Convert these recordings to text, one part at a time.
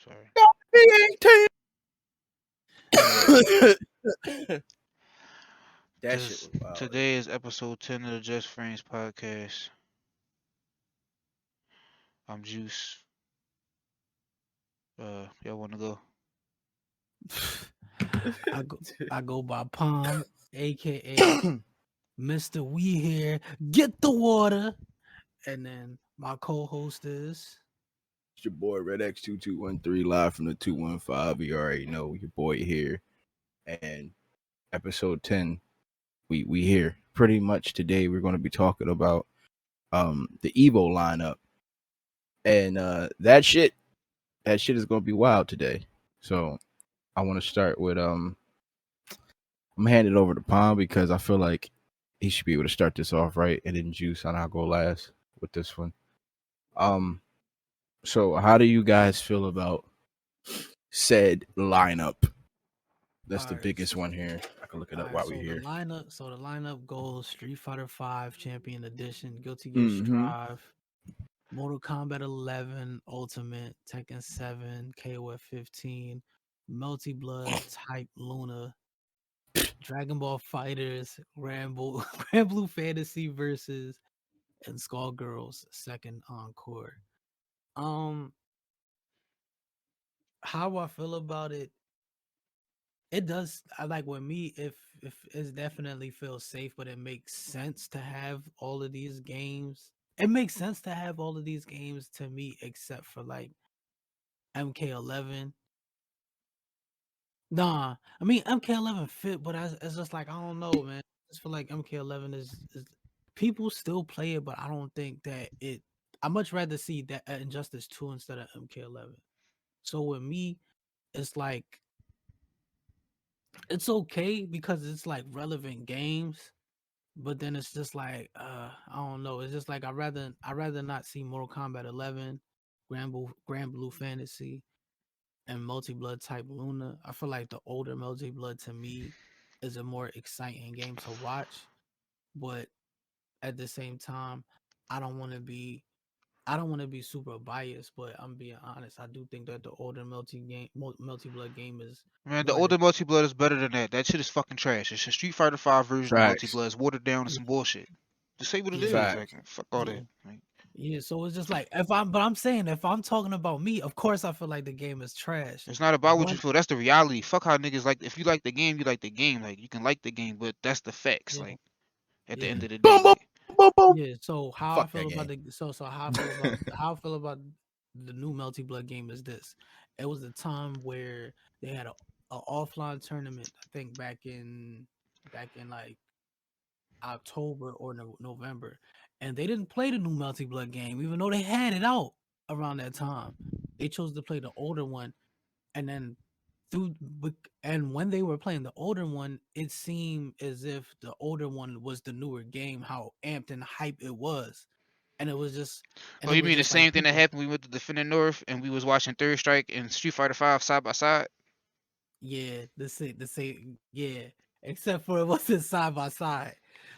Sorry. That shit This was wild. today is episode 10 of the Just Friends podcast. I'm Juice. Y'all want to go? I go by Palm, aka Mr. We Here. Get the water. And then my co-host is It's your boy Red X2213 live from the 215. You already know your boy here. And episode 10, we here. Pretty much today we're gonna be talking about the Evo lineup. And that shit is gonna be wild today. So I wanna start with I'm gonna hand it over to Palm because I feel like he should be able to start this off right, and then Juice and I'll go last with this one. So how do you guys feel about said lineup? That's the Alright, biggest one here. I can look it up while we're here. the lineup goes Street Fighter 5 Champion Edition, Guilty Gear Mm-hmm. Strive, Mortal Kombat 11 Ultimate, Tekken 7, KOF 15, Melty Blood, Type Luna, Dragon Ball Fighters, Rambo, Grand Blue Fantasy versus, and Skullgirls Second Encore. How I feel about it, it does. I like with me, if it definitely feels safe, but it makes sense to have all of these games. It makes sense to have all of these games to me, except for like MK11. Nah, I mean MK11 fit, but it's just like I don't know, man. I just feel like MK11 is people still play it, but I don't think that it. I much rather see that Injustice 2 instead of MK11. So with me, it's like it's okay because it's like relevant games, but then it's just like I don't know. It's just like I rather not see Mortal Kombat 11, Grand Blue Fantasy, and Multi Blood Type Luna. I feel like the older Multi Blood to me is a more exciting game to watch, but at the same time, I don't want to be I don't want to be super biased, but I'm being honest. I do think that the older Multi Blood game is Man, the one of the older Multi Blood is better than that. That shit is fucking trash. It's a Street Fighter 5 version of Multi Facts. Blood. It's watered down and yeah, some bullshit. Just say what it yeah, is. Facts. Like, fuck all yeah. that. Like, Yeah, so it's just like but I'm saying if I'm talking about me, of course I feel like the game is trash. it's not about what you But feel. That's the reality. Fuck how niggas like. If you like the game, you like the game. Like, you can like the game, but that's the facts. yeah, Like, at the yeah, end of the day, Boom, boom, like, boom, boom. yeah. So how I Fuck feel that about game. how I feel about the new Melty Blood game is this. It was a time where they had a offline tournament, I think back in like October or November, and they didn't play the new Melty Blood game, even though they had it out around that time. They chose to play the older one, and then through and when they were playing the older one, it seemed as if the older one was the newer game, how amped and hype it was. And it was just and oh, it you was mean the just like same thing that people, happened? We went to Defender North and we was watching Third Strike and Street Fighter 5 side by side. yeah, the same, yeah. Except for it wasn't side by side.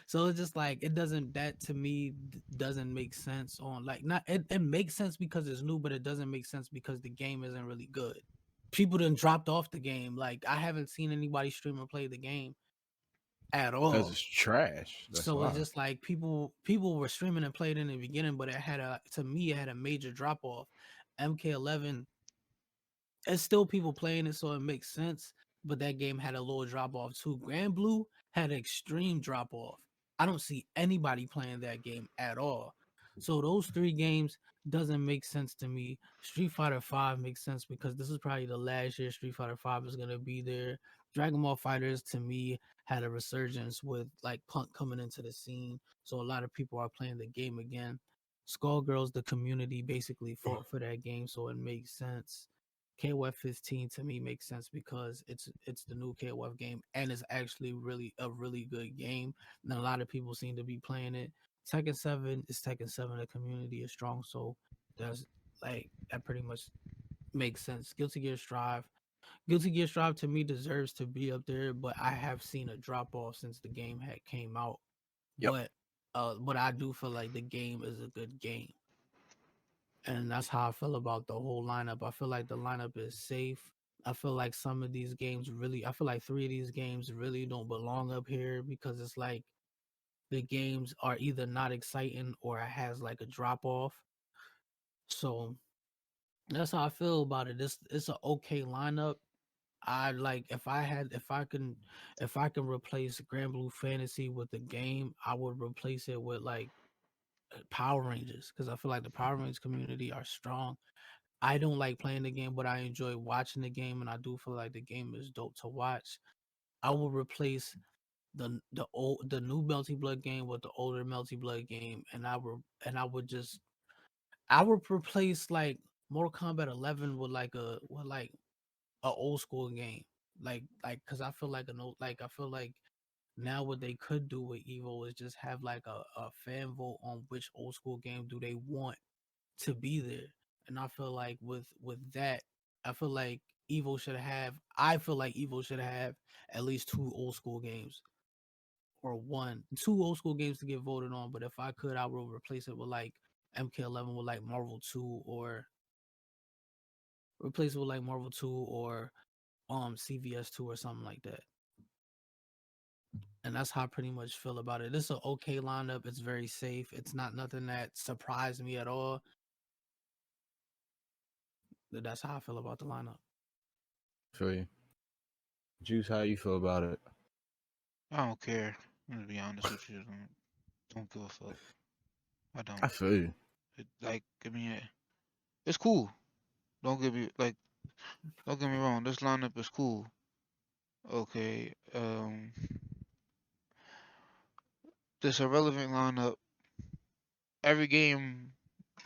So it's just like it doesn't that to me doesn't make sense on like not it makes sense because it's new, but it doesn't make sense because the game isn't really good. People done dropped off the game. Like I haven't seen anybody stream or play the game at Because all. it's trash. That's So it's why. just like people were streaming and played in the beginning, but it had a to me it had a major drop off. MK11, it's still people playing it, so it makes sense. But that game had a little drop off too. Grand Blue had an extreme drop off. I don't see anybody playing that game at all. So those three games doesn't make sense to me. Street Fighter 5 makes sense because this is probably the last year Street Fighter 5 is gonna be there. Dragon Ball Fighters to me had a resurgence with like Punk coming into the scene. So a lot of people are playing the game again. Skullgirls, the community basically fought for that game, so it makes sense. KOF 15 to me makes sense because it's the new KOF game and it's actually really a really good game. And a lot of people seem to be playing it. Tekken 7 is Tekken 7. The community is strong, so there's like that pretty much makes sense. Guilty Gear Strive. Guilty Gear Strive to me deserves to be up there, but I have seen a drop off since the game had came out. Yep. But I do feel like the game is a good game. And that's how I feel about the whole lineup. I feel like the lineup is safe. I feel like some of these games really, I feel like 3 of these games really don't belong up here because it's like the games are either not exciting or it has like a drop off. So that's how I feel about it. It's an okay lineup. I like if I can replace Grand Blue Fantasy with the game, I would replace it with like Power Rangers because I feel like the Power Rangers community are strong. I don't like playing the game, but I enjoy watching the game, and I do feel like the game is dope to watch. I will replace the new Melty Blood game with the older Melty Blood game, and I would replace like Mortal Kombat 11 with like a old school game, like because I feel like I feel like now what they could do with Evo is just have like a fan vote on which old school game do they want to be there. And I feel like with that, I feel like I feel like Evo should have at least two old school games or two old school games to get voted on. But if I could, I would replace it with like MK11 with like Marvel 2 or replace it with like Marvel 2 or CVS 2 or something like that. And that's how I pretty much feel about it. It's an okay lineup. It's very safe. It's not nothing that surprised me at all. That's how I feel about the lineup. Feel you. Juice, how you feel about it? I don't care. I'm gonna be honest with you. Don't give a fuck. I I don't. feel you. I mean, it's cool. Don't get me wrong. This lineup is cool. Okay. This irrelevant lineup. Every game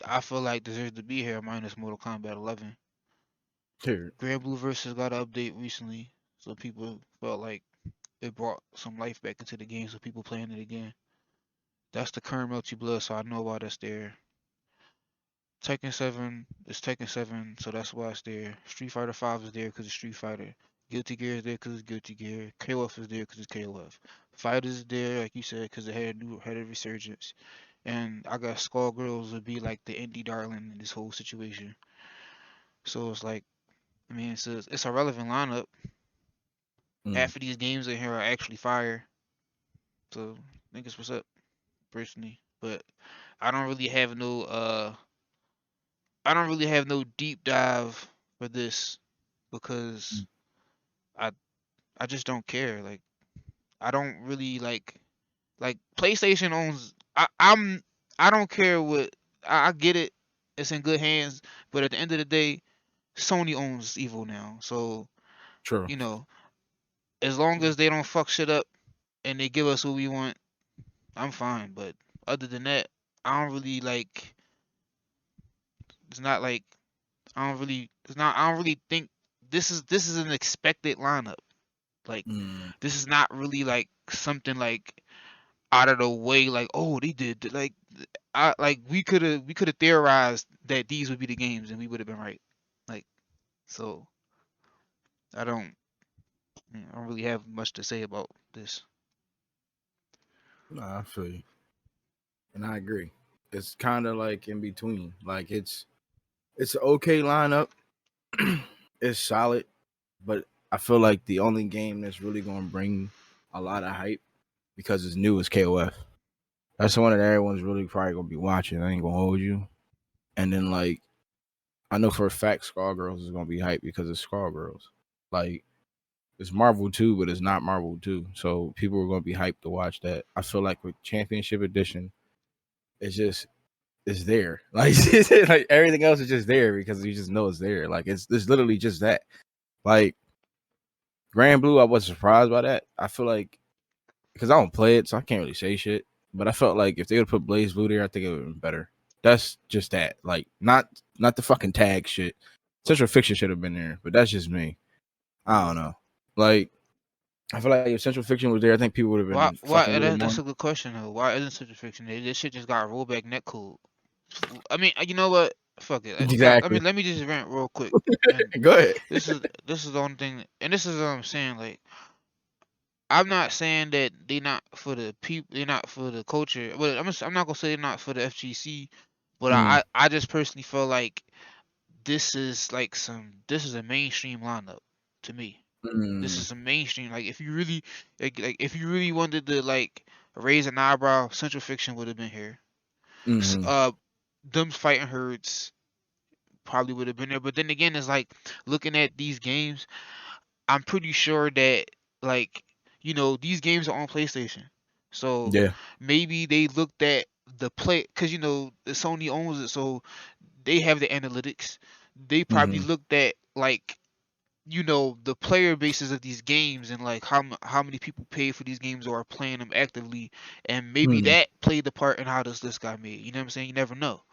I feel like deserves to be here, minus Mortal Kombat 11. Here. Grand Blue Versus got an update recently, so people felt like it brought some life back into the game, so people playing it again. That's the current Melty Blood, so I know why that's there. Tekken 7 is Tekken 7, so that's why it's there. Street Fighter 5 is there because it's Street Fighter. Guilty Gear is there because it's Guilty Gear. KOF is there because it's KOF. Fighters is there, like you said, because it had a resurgence. And I got Skullgirls would be like the indie darling in this whole situation. So it's like, I mean, it's a relevant lineup. Half of these games in here are actually fire. So I think it's what's up, personally. But I don't really have no deep dive for this because I I just don't care. Like I don't really like PlayStation owns I don't care what I get it. It's in good hands, but at the end of the day, Sony owns Evo now. So, True. you know, as long as they don't fuck shit up and they give us what we want, I'm fine. But other than that, I don't really like it's not like I don't really think this is an expected lineup. Like this is not really like something like out of the way. Like oh they did we could have theorized that these would be the games and we would have been right. Like so I don't really have much to say about this. Nah, I feel you. And I agree. It's kind of like in between. Like it's an okay lineup. It's solid, but I feel like the only game that's really going to bring a lot of hype because it's new is KOF. That's the one that everyone's really probably going to be watching. I ain't going to hold you. And then like I know for a fact Skullgirls is going to be hyped because it's Skullgirls. Like it's Marvel 2, but it's not Marvel 2. So people are going to be hyped to watch that. I feel like with Championship Edition, it's there. Like, like everything else is just there because you just know it's there. Like it's literally just that. Like Grand Blue, I was surprised by that. I feel like because I don't play it, so I can't really say shit. But I felt like if they would put Blaze Blue there, I think it would have been better. That's just that. Like not the fucking tag shit. Central Fiction should have been there, but that's just me. I don't know. Like I feel like if Central Fiction was there, I think people would have been fucking with it more. That's a good question though. Why isn't Central Fiction there? This shit just got a rollback netcode. I mean, you know what? Fuck it. Exactly. Let me just rant real quick. Go ahead. This is the only thing, and this is what I'm saying. Like, I'm not saying that they not for the people, they're not for the culture. But I'm not gonna say they're not for the FGC. But Mm, I just personally feel like this is a mainstream lineup to me. This mm, is a mainstream. Like if you really like if you really wanted to like raise an eyebrow, Central Fiction would have been here. S- mm, Uh, them fighting herds probably would have been there. But then again, it's like looking at these games, I'm pretty sure that like these games are on PlayStation, so yeah. maybe they looked at the play because the Sony owns it, so they have the analytics. They probably Mm, looked at like the player bases of these games and like how many people pay for these games or are playing them actively, and maybe mm, that played the part in how this list got made. You know what I'm saying? You never know.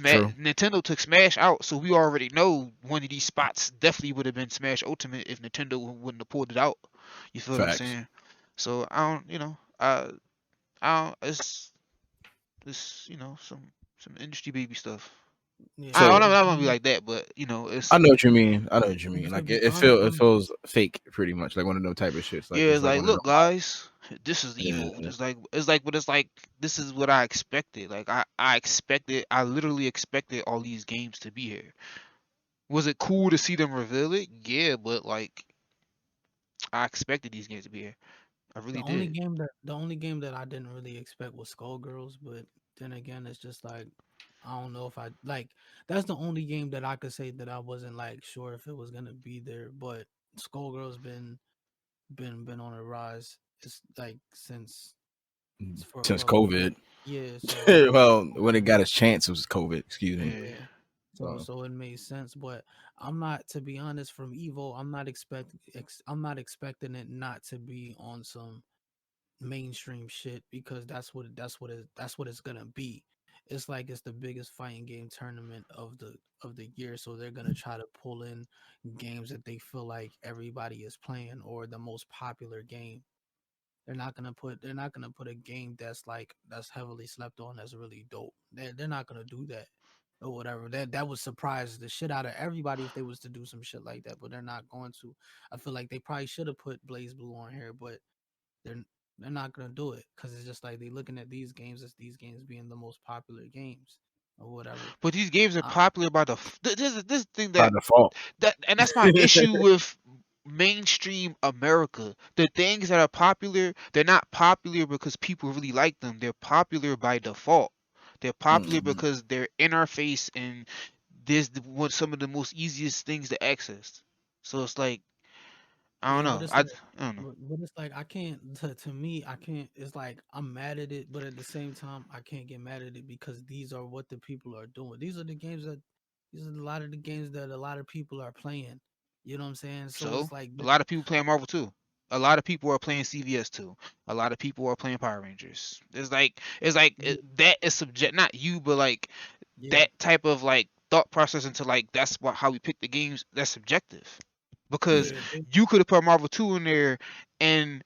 true. Nintendo took Smash out, so we already know one of these spots definitely would have been Smash Ultimate if Nintendo wouldn't have pulled it out. You feel what I'm Facts. saying? So I don't, I don't. It's some industry baby stuff. Yeah, I So don't, I don't want to be like that, but it's I know what you mean. I know what you mean. to Like be it honest, it feels fake, pretty much like one of them type of shits. Like yeah. it's It's like like, one of look, them. Like, guys, this is evil. yeah. But it's like this is what I expected. Like I expected. I literally expected all these games to be here. Was it cool to see them reveal it? Yeah, but like I expected these games to be here. I really did. the only game that I didn't really expect was Skullgirls, but then again, it's just like I don't know if I like. That's the only game that I could say that I wasn't like sure if it was gonna be there. But Skullgirls been on a rise. It's like since Since for a minute. COVID. Yeah, so Well, when it got its chance, it was COVID. Excuse me. Yeah. yeah. So So, so it made sense, but I'm not, to be honest, from Evo, I'm not expecting it not to be on some mainstream shit because that's what it's gonna be. It's like it's the biggest fighting game tournament of the year, so they're gonna try to pull in games that they feel like everybody is playing or the most popular game. They're not gonna put a game that's heavily slept on that's really dope. They're not gonna do that or whatever. That would surprise the shit out of everybody if they was to do some shit like that, but they're not going to. I feel like they probably should have put Blaze Blue on here, but they're they're not gonna do it because it's just like they looking at these games as these games being the most popular games or whatever. But these games are Uh, popular by the this thing by default. and that's my issue with mainstream America. The things that are popular, they're not popular because people really like them. They're popular by default. They're popular Mm, because they're in our face and what some of the most easiest things to access. So it's like I don't yeah, but know. it's like, I don't know. but it's like I can't. To me, I can't. It's like I'm mad at it, but at the same time, I can't get mad at it because these are what the people are doing. These are a lot of the games that a lot of people are playing. You know what I'm saying? So So it's like, a lot of people playing Marvel too. A lot of people are playing CVS too. A lot of people are playing Power Rangers. That is subject, not you, but like yeah, that type of like thought process into like that's what how we pick the games. That's subjective because yeah. yeah, you could have put Marvel 2 in there and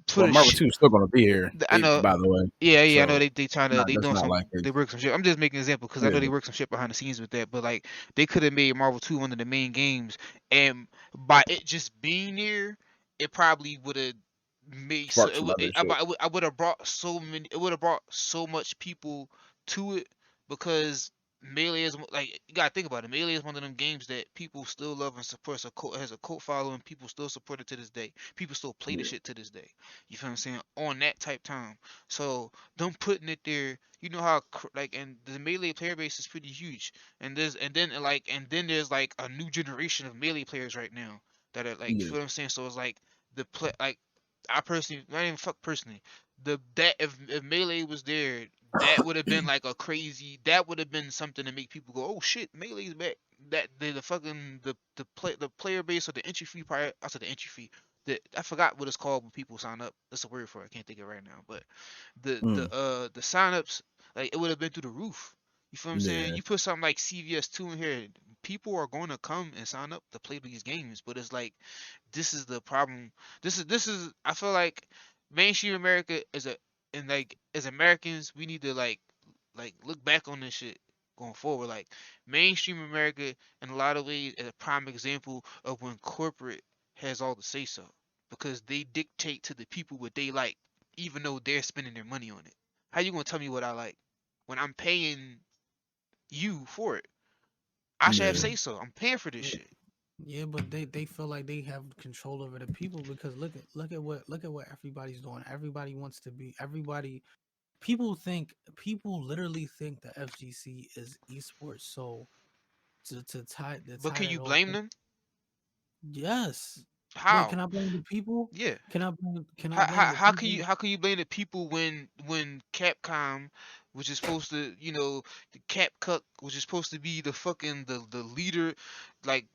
put Well, a Marvel 2 is still gonna be here. I They, know. by the way. Yeah, I know So they trying to not they that's doing not some like they it's work some shit. I'm just making an example because I know they yeah. work some shit behind the scenes with that. But like they could have made Marvel 2 one of the main games, and by it just being there, it probably would have made so Spark it some would other shit. I would have brought so many it would have brought so much people to it because Melee is like you gotta think about it. Melee is one of them games that people still love and support. It's a cult, it has a cult following. People still support it to this day. People still play the Yeah. shit to this day. You feel what I'm saying? On that type time. So them putting it there, you know how like and the Melee player base is pretty huge. And then there's like a new generation of Melee players right now that are like you Yeah. feel what I'm saying? So it's like the play like I personally not even fuck personally. The that if Melee was there, that would have been like a crazy that would have been something to make people go, oh shit, Melee's back. That the fucking the player base or the entry fee prior I said the entry fee. I forgot what it's called when people sign up. That's a word for it. I can't think of it right now. But Mm, the signups, like it would have been through the roof. You feel what I'm saying? yeah. You put something like CVS two in here, people are going to come and sign up to play these games. But it's like this is the problem. This is I feel like mainstream America is a and like as Americans we need to like look back on this shit going forward. Like mainstream America in a lot of ways is a prime example of when corporate has all the say so because they dictate to the people what they like, even though they're spending their money on it. How you gonna tell me what I like when I'm paying? you for it. I should have Yeah. say so. I'm paying for this Yeah, shit. yeah, but they feel like they have control over the people because look at what everybody's doing. Everybody wants to be everybody. People literally think the FGC is esports. So to But tie can that you off, blame them? yes. Wait, can How? I blame the people? Yeah. Can I blame the people? How can you blame the people when Capcom, which is supposed to, the CapCut, which is supposed to be the fucking the leader, like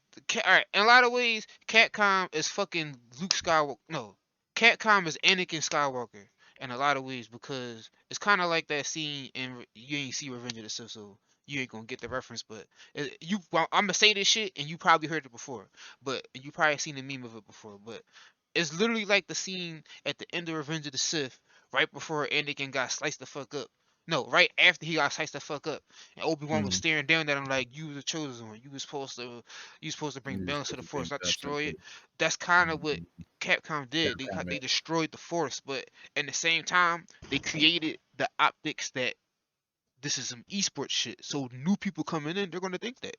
all right, in a lot of ways Capcom is fucking Luke Skywalker. No, Capcom is Anakin Skywalker in a lot of ways, because it's kind of like that scene in you ain't see Revenge of the Sith, so you ain't gonna get the reference, but I'm gonna say this shit and you probably heard it before, but you probably seen the meme of it before, but it's literally like the scene at the end of Revenge of the Sith, right before Anakin got sliced the fuck up. No, right after he got sliced the fuck up, and Obi-Wan was Mm. staring down at him like, "You were the chosen one. You was supposed to bring You're balance to supposed the to bring Force, not best destroy into it." That's kind of what Mhm. Capcom did. Capcom, They man. destroyed the Force, but at the same time, they created the optics that this is some esports shit. So new people coming in, they're gonna think that,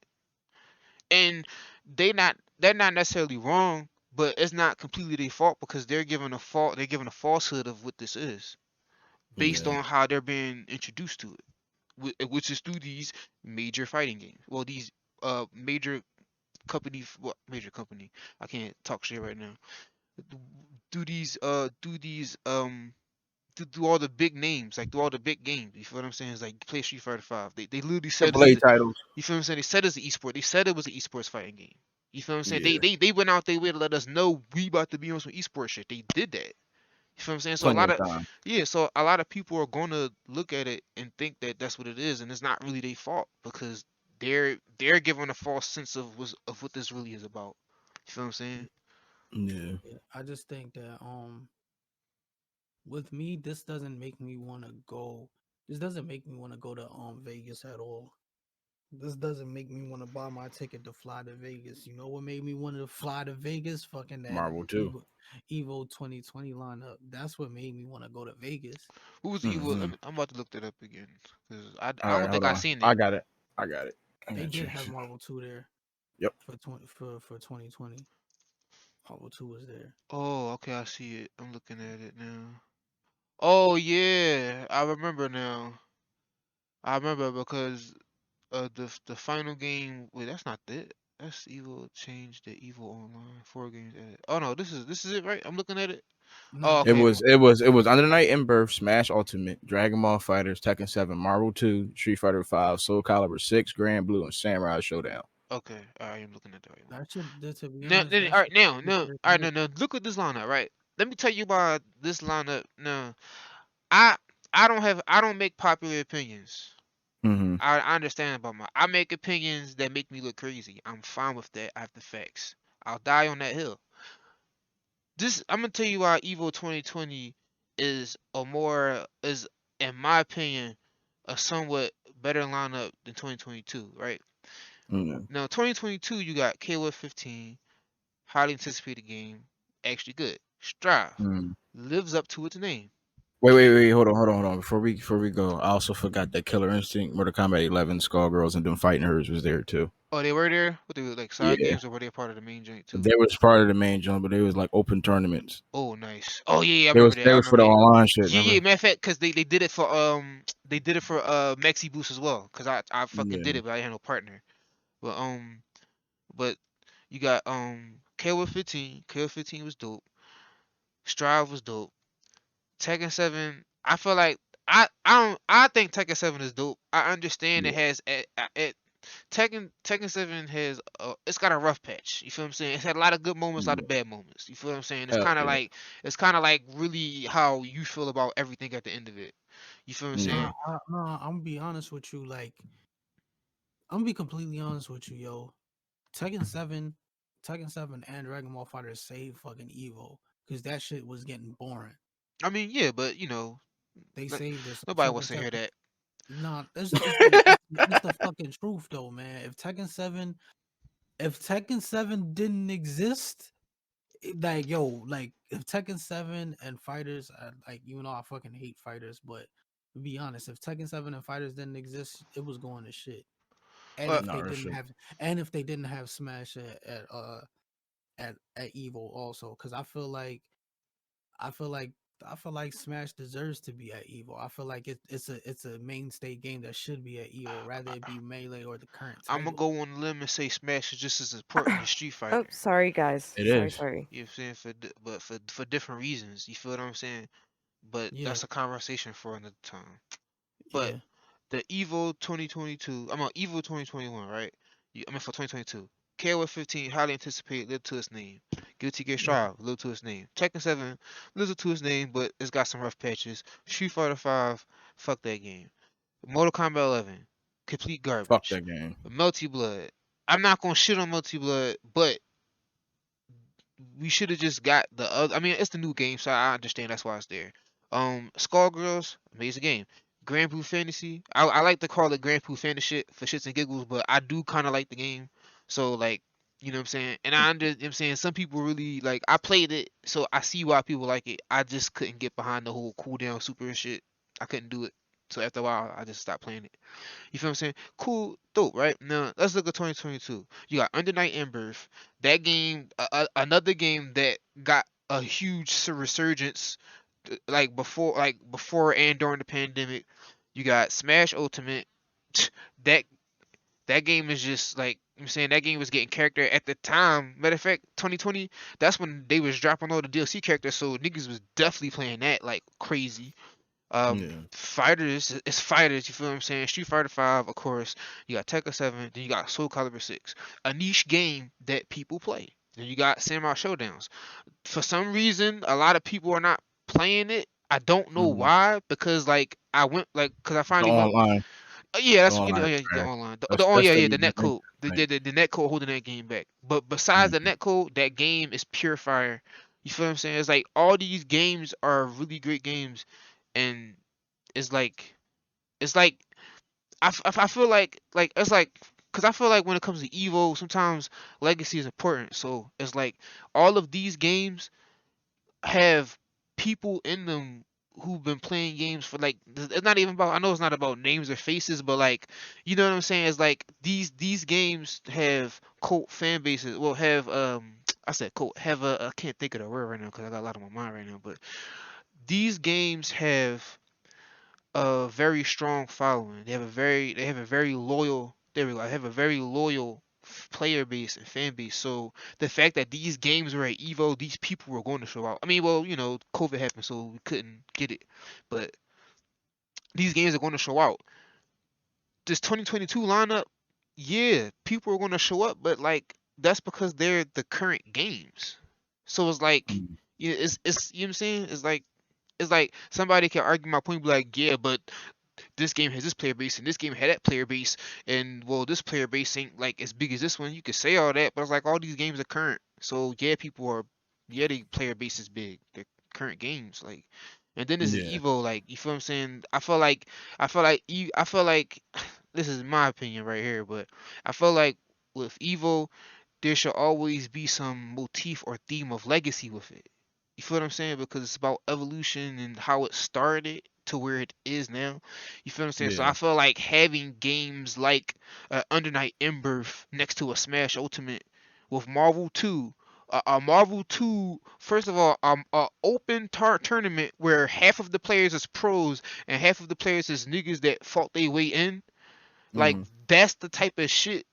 and they're not necessarily wrong, but it's not completely their fault because they're giving a falsehood of what this is based Yeah. on how they're being introduced to it, which is through these major fighting games. Well, these major major company. I can't talk shit right now. Do these do all the big names, like do all the big games. You feel what I'm saying? It's like play Street Fighter Five. They literally said Triple A titles. you feel what I'm saying? They said it's an esport. They said it was an esports fighting game. You feel what I'm saying? Yeah. They went out their way to let us know we about to be on some esports shit. They did that. You feel what I'm saying? So a Plenty lot of of time. so a lot of people are gonna look at it and think that that's what it is, and it's not really their fault because they're given a false sense of what this really is about. You feel what I'm saying? Yeah. Yeah, I just think that with me, this doesn't make me want to go. This doesn't make me want to go to Vegas at all. This doesn't make me want to buy my ticket to fly to Vegas. You know what made me want to fly to Vegas? Fucking that Marvel too. Evo 2020 lineup. That's what made me want to go to Vegas. Who was evil? Hmm. I'm about to look that up again because All I right, don't hold think I on. seen I it. got it. I got it. I They got did you. have Marvel 2 there Yep. for 2020. Marvel 2 was there. Oh, okay, I see it. I'm looking at it now. Oh yeah, I remember now. I remember because the final game. Wait, that's not it. That's Evil Change the Evil Online 4 games added. Oh no, this is it, right? I'm looking at it. Nah, Oh, It okay. nah. was it was it was Under Night in Birth, Smash Ultimate, Dragon Ball Fighters, Tekken 7, Marvel 2, Street Fighter 5, Soul Calibur 6, Grand Blue, and Samurai Showdown. Okay, all right, I'm looking at that right now. That should, to be Now, honest, that all right, should now, be no, fair to all right, me. no. Look at this lineup, right? Let me tell you about this lineup. No, I I don't make popular opinions. Mm-hmm. I understand about I make opinions that make me look crazy. I'm fine with that. I have the facts. I'll die on that hill. I'm gonna tell you why Evo 2020 is in my opinion a somewhat better lineup than 2022, right? Mm-hmm. Now 2022 you got KOF 15, highly anticipated game, actually good. Strive Mm-hmm. lives up to its name. Wait. Hold on. Before we go, I also forgot that Killer Instinct, Mortal Kombat 11, Skullgirls, and them Fighting Herds was there too. Oh, they were there? What they were like side Yeah, games or were they a part of the main joint too? they was part of the main jump, but they was like open tournaments. Oh, nice. Oh yeah, I They remember was that. they I was for remember the that. online shit. Yeah, Remember? matter of fact, because they did it for they did it for Maxi Boost as well. Cause I fucking did Yeah. it, but I had no partner. But but you got KO 15. KO 15 was dope. Strive was dope. Tekken 7. I feel like I think Tekken 7 is dope. I understand it Yeah. has it Tekken 7 has it's got a rough patch. You feel what I'm saying? It's had a lot of good moments, a lot Yeah. of bad moments. You feel what I'm saying? Hell yeah. It's kind of like really how you feel about everything at the end of it. You feel what I'm Yeah. Nah, saying? I'm gonna be honest with you. Like, I'm gonna be completely honest with you, yo. Tekken 7, Tekken 7 and Dragon Ball Fighter saved fucking Evo because that shit was getting boring. I mean, yeah, but They like, saved us. nobody wants Fucking to hear Tekken. that. Nah, it's the fucking truth though, man. If Tekken 7 didn't exist, like yo, like if Tekken 7 and Fighters, like even though I fucking hate Fighters, but to be honest, if Tekken 7 and Fighters didn't exist, it was going to shit. And But if No, they that's didn't shit. have, and if they didn't have Smash at Evo also, because I feel like I feel like Smash deserves to be at Evo. I feel like it's a mainstay game that should be at Evo, rather it be Melee or the current I'm gonna title. go on a limb and say Smash is just as important as Street Oh, Fighter. sorry, guys. It Sorry, is. sorry. You know what I'm saying? But for different reasons. You feel what I'm saying? But Yeah, that's a conversation for another time. But yeah, the Evo 2022, I'm on Evo 2021, right? I mean for 2022. KOF 15, highly anticipated, lived to its name. Guilty Gear yeah. Strive, lived to its name. Tekken 7, lived to its name, but it's got some rough patches. Street Fighter 5, fuck that game. Mortal Kombat 11, complete Fuck garbage. that game. Melty Blood, I'm not gonna shit on Melty Blood, but we should have just got the other. I mean, it's the new game, so I understand that's why it's there. Skullgirls, amazing game. Grand Blue Fantasy, I like to call it Grand Blue Fantasy shit for shits and giggles, but I do kind of like the game. So like, you know what I'm saying? And you know what I'm saying some people really like. I played it, so I see why people like it. I just couldn't get behind the whole cooldown super and shit. I couldn't do it. So after a while, I just stopped playing it. You feel what I'm saying? Cool, dope, right? Now let's look at 2022. You got Under Night in Birth. That game, another game that got a huge resurgence, like before and during the pandemic. You got Smash Ultimate. That that game is just like I'm saying. That game was getting character at the time. Matter of fact, 2020. That's when they was dropping all the DLC characters. So niggas was definitely playing that like crazy. Yeah. Fighters, it's fighters. You feel what I'm saying? Street Fighter 5, of course. You got Tekken 7. Then you got Soul Calibur 6, a niche game that people play. Then you got Samurai Showdowns. For some reason, a lot of people are not playing it. I don't know Mhm. why. Because like I went like because I The finally went. online. Yeah, The that's you know online yeah, the trash. online That's yeah the yeah the reason net I think code like, the net code holding that game back. But besides the mhm. net code, that game is pure fire. You feel what I'm saying? It's like all these games are really great games, and it's like it's like I feel like it's like because I feel like when it comes to Evo, sometimes legacy is important. So it's like all of these games have people in them who've been playing games for like it's not even about I know it's not about names or faces, but like you know what I'm saying? It's like these games have cult fan bases. Well, have I said cult have a I can't think of the word right now because I got a lot on my mind right now, but these games have a very strong following. They have a very loyal there we go. I have a very loyal player base and fan base. So the fact that these games were at Evo, these people were going to show out. I mean, well, you know, COVID happened, so we couldn't get it, but these games are going to show out. This 2022 lineup, yeah, people are going to show up, but like that's because they're the current games. So it's like, Mhm. yeah, it's you know what I'm saying? It's like somebody can argue my point, be like, yeah, but this game has this player base and this game had that player base, and well, this player base ain't like as big as this one. You could say all that, but it's like all these games are current. So yeah, people are yeah, the player base is big. They're current games, like, and then this is Yeah. Evo, like you feel what I'm saying? I feel like this is my opinion right here, but I feel like with Evo, there should always be some motif or theme of legacy with it. You feel what I'm saying? Because it's about evolution and how it started to where it is now. You feel what I'm saying? So Yeah. I feel like having games like Under Night Embers next to a Smash Ultimate with Marvel 2. A Marvel 2, first of all, a open tournament where half of the players is pros and half of the players is niggas that fought their way in. Like Hmm. that's the type of shit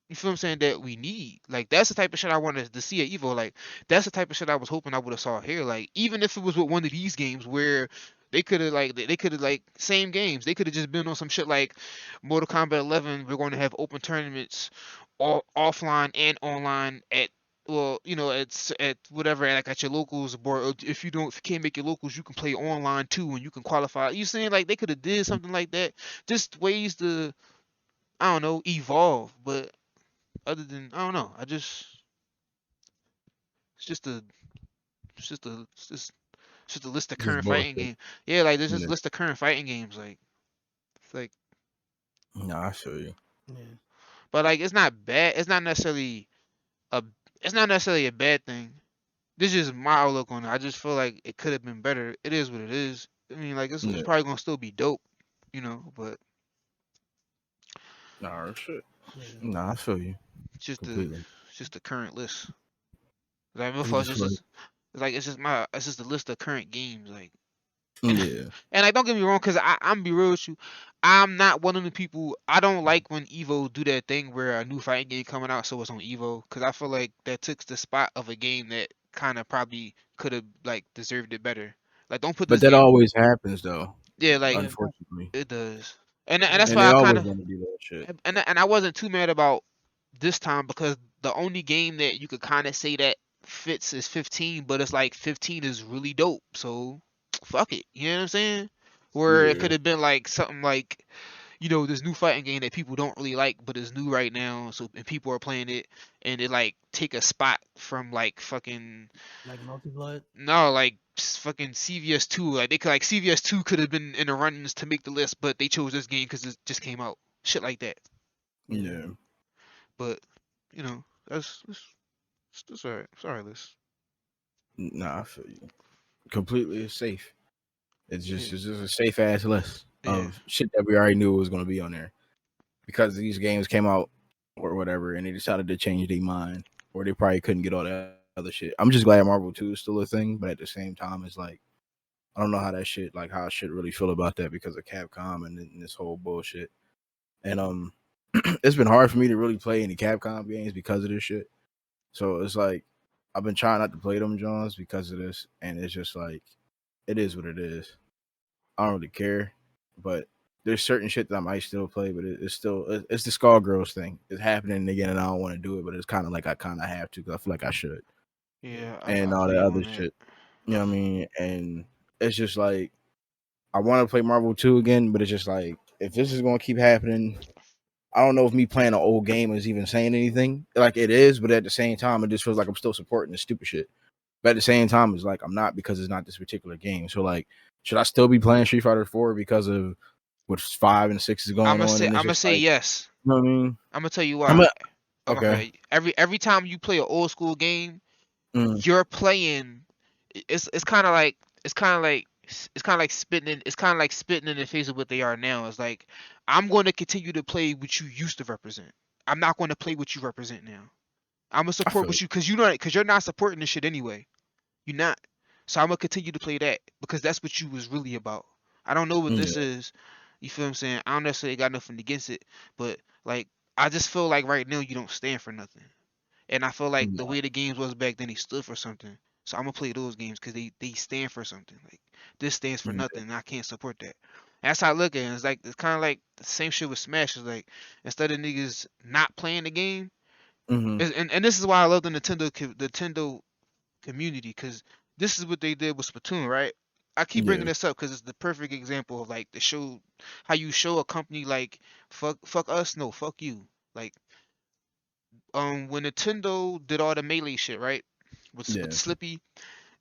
you feel what I'm saying that we need. Like that's the type of shit I wanted to see at Evo. Like that's the type of shit I was hoping I would have saw here. Like even if it was with one of these games where they could have like same games. They could have just been on some shit like Mortal Kombat 11. We're going to have open tournaments, all offline and online at well, you know, it's at whatever, like at your locals, or if you don't, if you can't make your locals, you can play online too, and you can qualify. You saying like they could have did something like that, just ways to, I don't know, evolve. But other than I don't know. It's just a it's just a it's just a list of Just current fighting bullshit. games. Yeah, like there's just a Yeah. list of current fighting games. Like it's like, No, I feel you. yeah. but like it's not bad. A it's not necessarily a bad thing. This is my outlook on it. I just feel like it could have been better. It is what it is. I mean, like it's Yeah. probably gonna still be dope, you know. But No, shit. Yeah. Nah, I feel you It's completely. just the current list. Like before, I it's just feel like, it's just the list of current games. Like, and yeah, and like don't get me wrong, cause I'm be real with you, I'm not one of the people. I don't like when Evo do that thing where a new fighting game coming out, so it's on Evo, cause I feel like that took the spot of a game that kind of probably could have like deserved it better. Like don't put but this that game. always happens though, Yeah, like Yeah. unfortunately, it does, and that's Yeah. and why they I kind always of want to do that shit. and I wasn't too mad about this time because the only game that you could kind of say that fits is 15, but it's like 15 is really dope, so fuck it. You know what I'm saying? Where it Yeah, could have been like something like, this new fighting game that people don't really like, but it's new right now, so and people are playing it, and it like take a spot from like fucking Like Multi Blood. no, like fucking CVS 2. Like they could like CVS 2 could have been in the runnings to make the list, but they chose this game because it just came out. Shit like that. Yeah. yeah. But that's alright. Sorry, list. Nah, I feel you completely. It's safe. Yeah, It's just a safe ass list yeah. of shit that we already knew was going to be on there because these games came out or whatever, and they decided to change their mind, or they probably couldn't get all that other shit. I'm just glad Marvel 2 is still a thing, but at the same time, it's like I don't know how that shit, like how I should really feel about that because of Capcom and this whole bullshit. And it's been hard for me to really play any Capcom games because of this shit. So it's like I've been trying not to play them Johns because of this, and it's just like it is what it is. I don't really care, but there's certain shit that I might still play, but it's still it's the Skullgirls thing. It's happening again, and I don't want to do it, but it's kind of like I kind of have to because I feel like I should, Yeah. Yeah, and I all feel that you other on that. shit. You know what I mean? And it's just like I want to play Marvel 2 again, but it's just like if this is gonna keep happening, I don't know if me playing an old game is even saying anything. Like it is, but at the same time, it just feels like I'm still supporting the stupid shit. But at the same time, it's like I'm not because it's not this particular game. So like, should I still be playing Street Fighter 4 because of what 5 and 6 is going on? And it's I'm gonna just say like, yes. you know what I mean? I'm gonna tell you I'm why. a, Oh my okay. bad. Every time you play an old school game, Mm, you're playing. It's kind of like it's kind of like spitting in the face of what they are now. It's like I'm going to continue to play what you used to represent. I'm not going to play what you represent now. I'm gonna I support feel what it. you because you're not supporting this shit anyway. You're not. So I'm gonna continue to play that because that's what you was really about. I don't know what Yeah. this is. You feel what I'm saying? I don't necessarily got nothing against it, but like I just feel like right now you don't stand for nothing. And I feel like the No. way the games was back then, they stood for something. So I'm gonna play those games because they stand for something. Like this stands for Yeah. nothing, and I can't support that. That's how I look at it. It's kind of like the same shit with Smash. It's like instead of niggas not playing the game, Mm-hmm. and this is why I love the Nintendo community because this is what they did with Splatoon, right? I keep bringing Yeah. this up because it's the perfect example of like the show how you show a company like fuck us, no fuck you. Like when Nintendo did all the melee shit, right? With Yeah. Slippy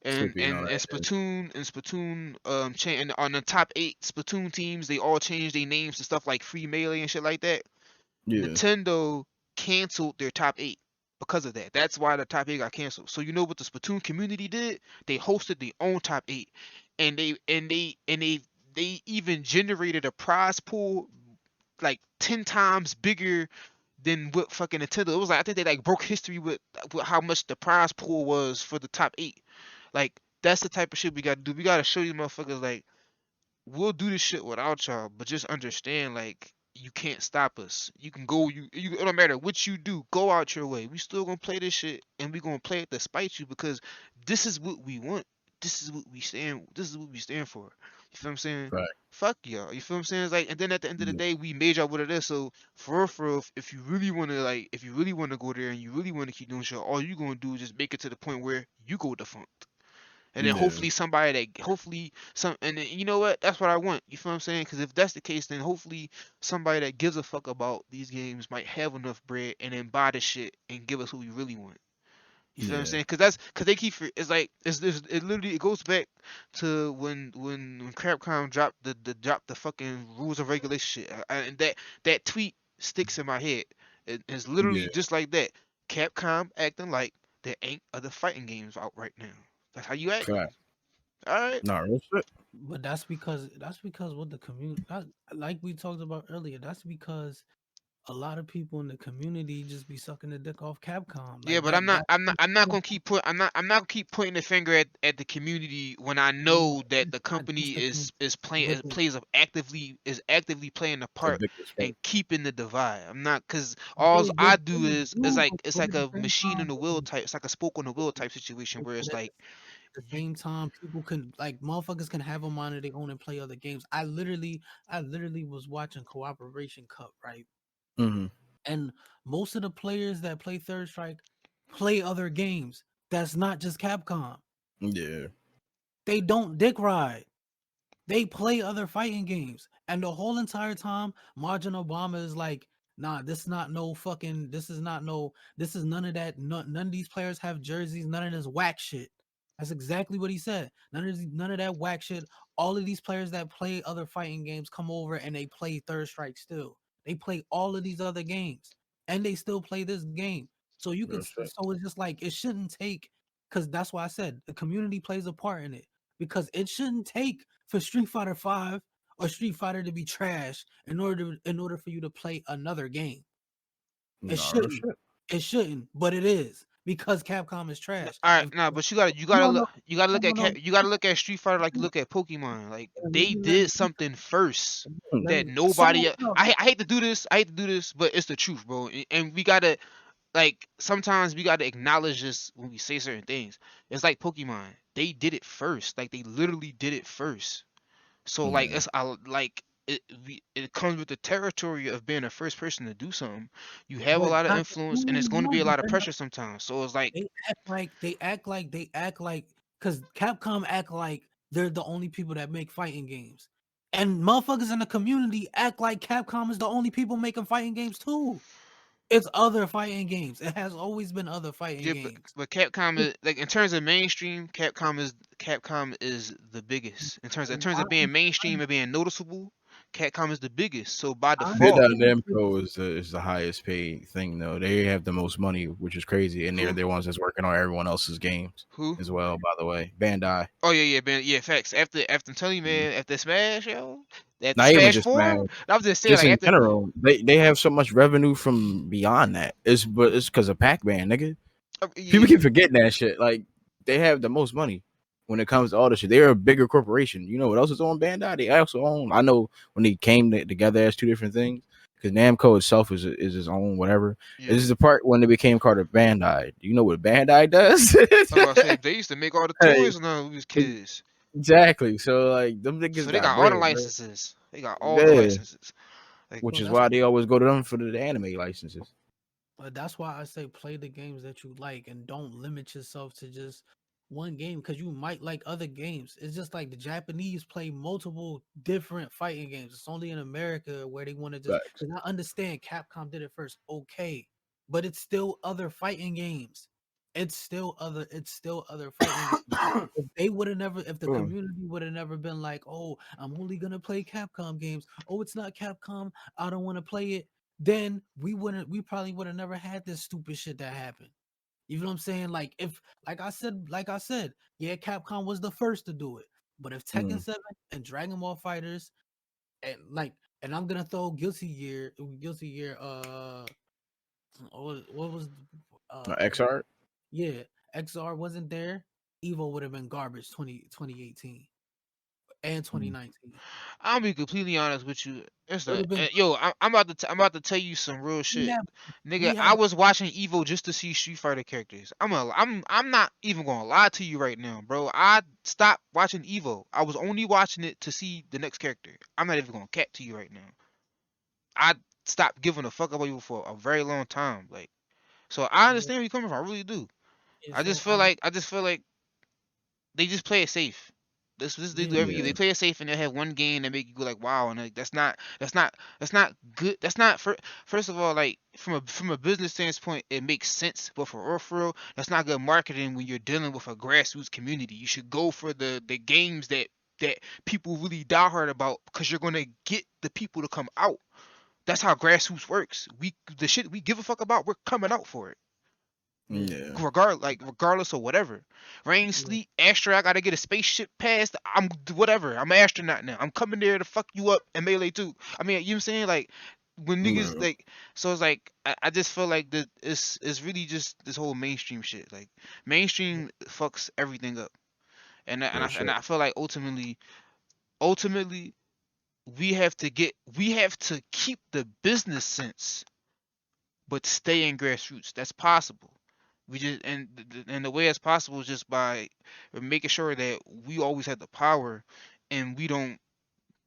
Slippy and all and that. Splatoon and on the top 8 Splatoon teams they all changed their names to stuff like Free Melee and shit like that. Yeah. Nintendo canceled their top 8 because of that. That's why the top 8 got canceled. So you know what the Splatoon community did? They hosted their own top 8 and they even generated a prize pool like 10 times bigger than what fucking Nintendo. It was like I think they like broke history with how much the prize pool was for the top 8. Like that's the type of shit we got to do. We got to show you motherfuckers like we'll do this shit without y'all, but just understand like you can't stop us. You can go you it don't matter what you do, go out your way. We still gonna play this shit and we gonna play it to spite you because this is what we want. This is what we stand for. You feel what I'm saying? Right. Fuck y'all. You feel what I'm saying? It's like and then at the end of the Yeah. day we made y'all what it is. So for real, if you really wanna like if you really wanna go there and you really wanna keep doing shit, all you gonna do is just make it to the point where you go defunct. And then Yeah. hopefully somebody that hopefully some and then, you know what? That's what I want. You feel what I'm saying? Because if that's the case, then hopefully somebody that gives a fuck about these games might have enough bread and then buy the shit and give us what we really want. You feel what I'm Yeah. saying? Because they keep it's like it literally it goes back to when Capcom dropped the fucking rules and regulation shit, and that tweet sticks in my head. It's literally Yeah. just like that. Capcom acting like there ain't other fighting games out right now. That's how you acting. Correct. All right. No, real shit. But that's because what the community, like we talked about earlier, that's because a lot of people in the community just be sucking the dick off Capcom. Yeah, Like but that. I'm not gonna keep I'm not gonna keep pointing the finger at the community when I No, know that it's the not company just the community, is but the actively playing a The part biggest part. and keeping the divide. I'm not, because all they I do do, is like but it's at like the a same machine on time, the wheel type. It's like a spoke on the wheel type situation where it's but at like the you same time, people can like motherfuckers can have them on their own and play other games. I literally was watching Cooperation Cup, right? Hmm. And most of the players that play Third Strike play other games. That's not just Capcom. Yeah. They don't dick ride. They play other fighting games. And the whole entire time, Margin Obama is like, nah, this is not no fucking, this is not no, this is none of that. None of these players have jerseys, none of this whack shit. That's exactly what he said. None of that whack shit. All of these players that play other fighting games come over and they play Third Strike still. They play all of these other games and they still play this game. So you could, Real shit. so it's just like, it shouldn't take, because that's why I said the community plays a part in it, because it shouldn't take for Street Fighter 5 or Street Fighter to be trash in order for you to play another game. It No, real shouldn't. shit. It shouldn't, but it is because Capcom is trash. all right, If nah, but you gotta no, look no, no, no, no, you gotta look at Street Fighter like you look at Pokemon. Like they let did me, something first Hmm. that so nobody no, I hate to do this, but it's the truth, bro. And we gotta, like, sometimes we gotta acknowledge this when we say certain things. It's like Pokemon. They did it first. Like they literally did it first. So like Yeah. it comes with the territory of being the first person to do something. You have a but lot of not influence, and it's going to no, be a but lot of pressure sometimes. So it's like, they act like because Capcom act like they're the only people that make fighting games. And motherfuckers in the community act like Capcom is the only people making fighting games too. It's other fighting games. It has always been other fighting yeah, games. but Capcom is, like, in terms of mainstream, Capcom is the biggest in terms of being mainstream and being noticeable. Capcom is the biggest. So by Honestly, default, Bandai Namco is the highest paid thing though. They have the most money, which is crazy, and they're who the ones that's working on everyone else's games who? as well. By the way, Bandai. Oh yeah, yeah, man, yeah, facts. After I'm telling you, Mhm. man, after Smash, yo, after Not even Smash just Smash, 4, I was just saying, just like, in after general, they have so much revenue from beyond that. It's because of Pac-Man, nigga. People yeah, keep forgetting that shit. Like they have the most money when it comes to all this shit. They're a bigger corporation. You know what else is on Bandai? They also own. I know when they came together as two different things. Because Namco itself is his own whatever. yeah. This is the part when they became part of Bandai. Do you know what Bandai does? I'm about to say they used to make all the Hey, toys when we was kids. exactly. So like them niggas So they got got all the bread, bro. licenses. They got all the Yeah, licenses. Like, which so is that's why they always go to them for the anime licenses. but that's why I say play the games that you like and don't limit yourself to just one game because you might like other games. It's just like the Japanese play multiple different fighting games. It's only in America where they want to just Facts. because I understand Capcom did it first, okay, but it's still other fighting games. It's still other fighting games. If they would have never, if the Mm. community would have never been like, oh, I'm only gonna play Capcom games. Oh, it's not Capcom. I don't want to play it, then we probably would have never had this stupid shit that happened. You know what I'm saying? Like if like I said, yeah, Capcom was the first to do it. But if Tekken Mm. 7 and Dragon Ball Fighters and like and I'm gonna throw Guilty Gear what was uh XR. yeah, XR wasn't there, Evo would have been garbage 2018 and Mm. 2019. I'll be completely honest with you. It's It would not, have been yo. I'm about to tell you some real we shit, have nigga. we I have was watching Evo just to see Street Fighter characters. I'm not even gonna lie to you right now, bro. I stopped watching Evo. I was only watching it to see the next character. I'm not even gonna cap to you right now. I stopped giving a fuck about Evo for a very long time. Like, so I yeah, understand where you're coming from. I really do. yeah, so I I just feel like they just play it safe. This they yeah, do every year. Yeah. They play it safe and they have one game that make you go like, wow, and like that's not good. That's not first of all, like, from a business standpoint, it makes sense, but for real, that's not good marketing when you're dealing with a grassroots community. You should go for the games that people really die hard about because you're gonna get the people to come out. That's how grassroots works. The shit we give a fuck about, we're coming out for it yeah, Yeah. regardless of whatever. Rain, yeah. sleet, Astro, I gotta get a spaceship past. I'm whatever. I'm an astronaut now. I'm coming there to fuck you up and melee too. I mean, you know what I'm saying? Like, when niggas No. like, so it's like I just feel like that it's really just this whole mainstream shit. Like mainstream fucks everything up, Real and shit. I feel like ultimately we have to keep the business sense, but stay in grassroots. That's possible. We just and the way that's possible is just by making sure that we always have the power, and we don't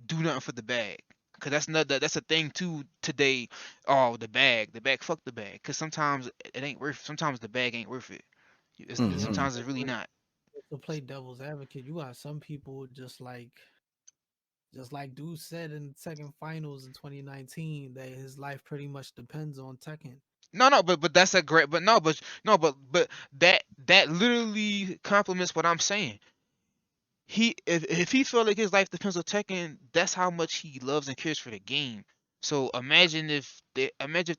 do nothing for the bag. Cause that's a thing too today. Oh, the bag, fuck the bag. Cause sometimes it ain't worth. Sometimes the bag ain't worth it. Hmm. Sometimes it's really not. To play devil's advocate, you got some people just like Dude said in second finals in 2019 that his life pretty much depends on Tekken. No, but that's a great. But no, but that literally complements what I'm saying. If he felt like his life depends on Tekken, that's how much he loves and cares for the game. So imagine if they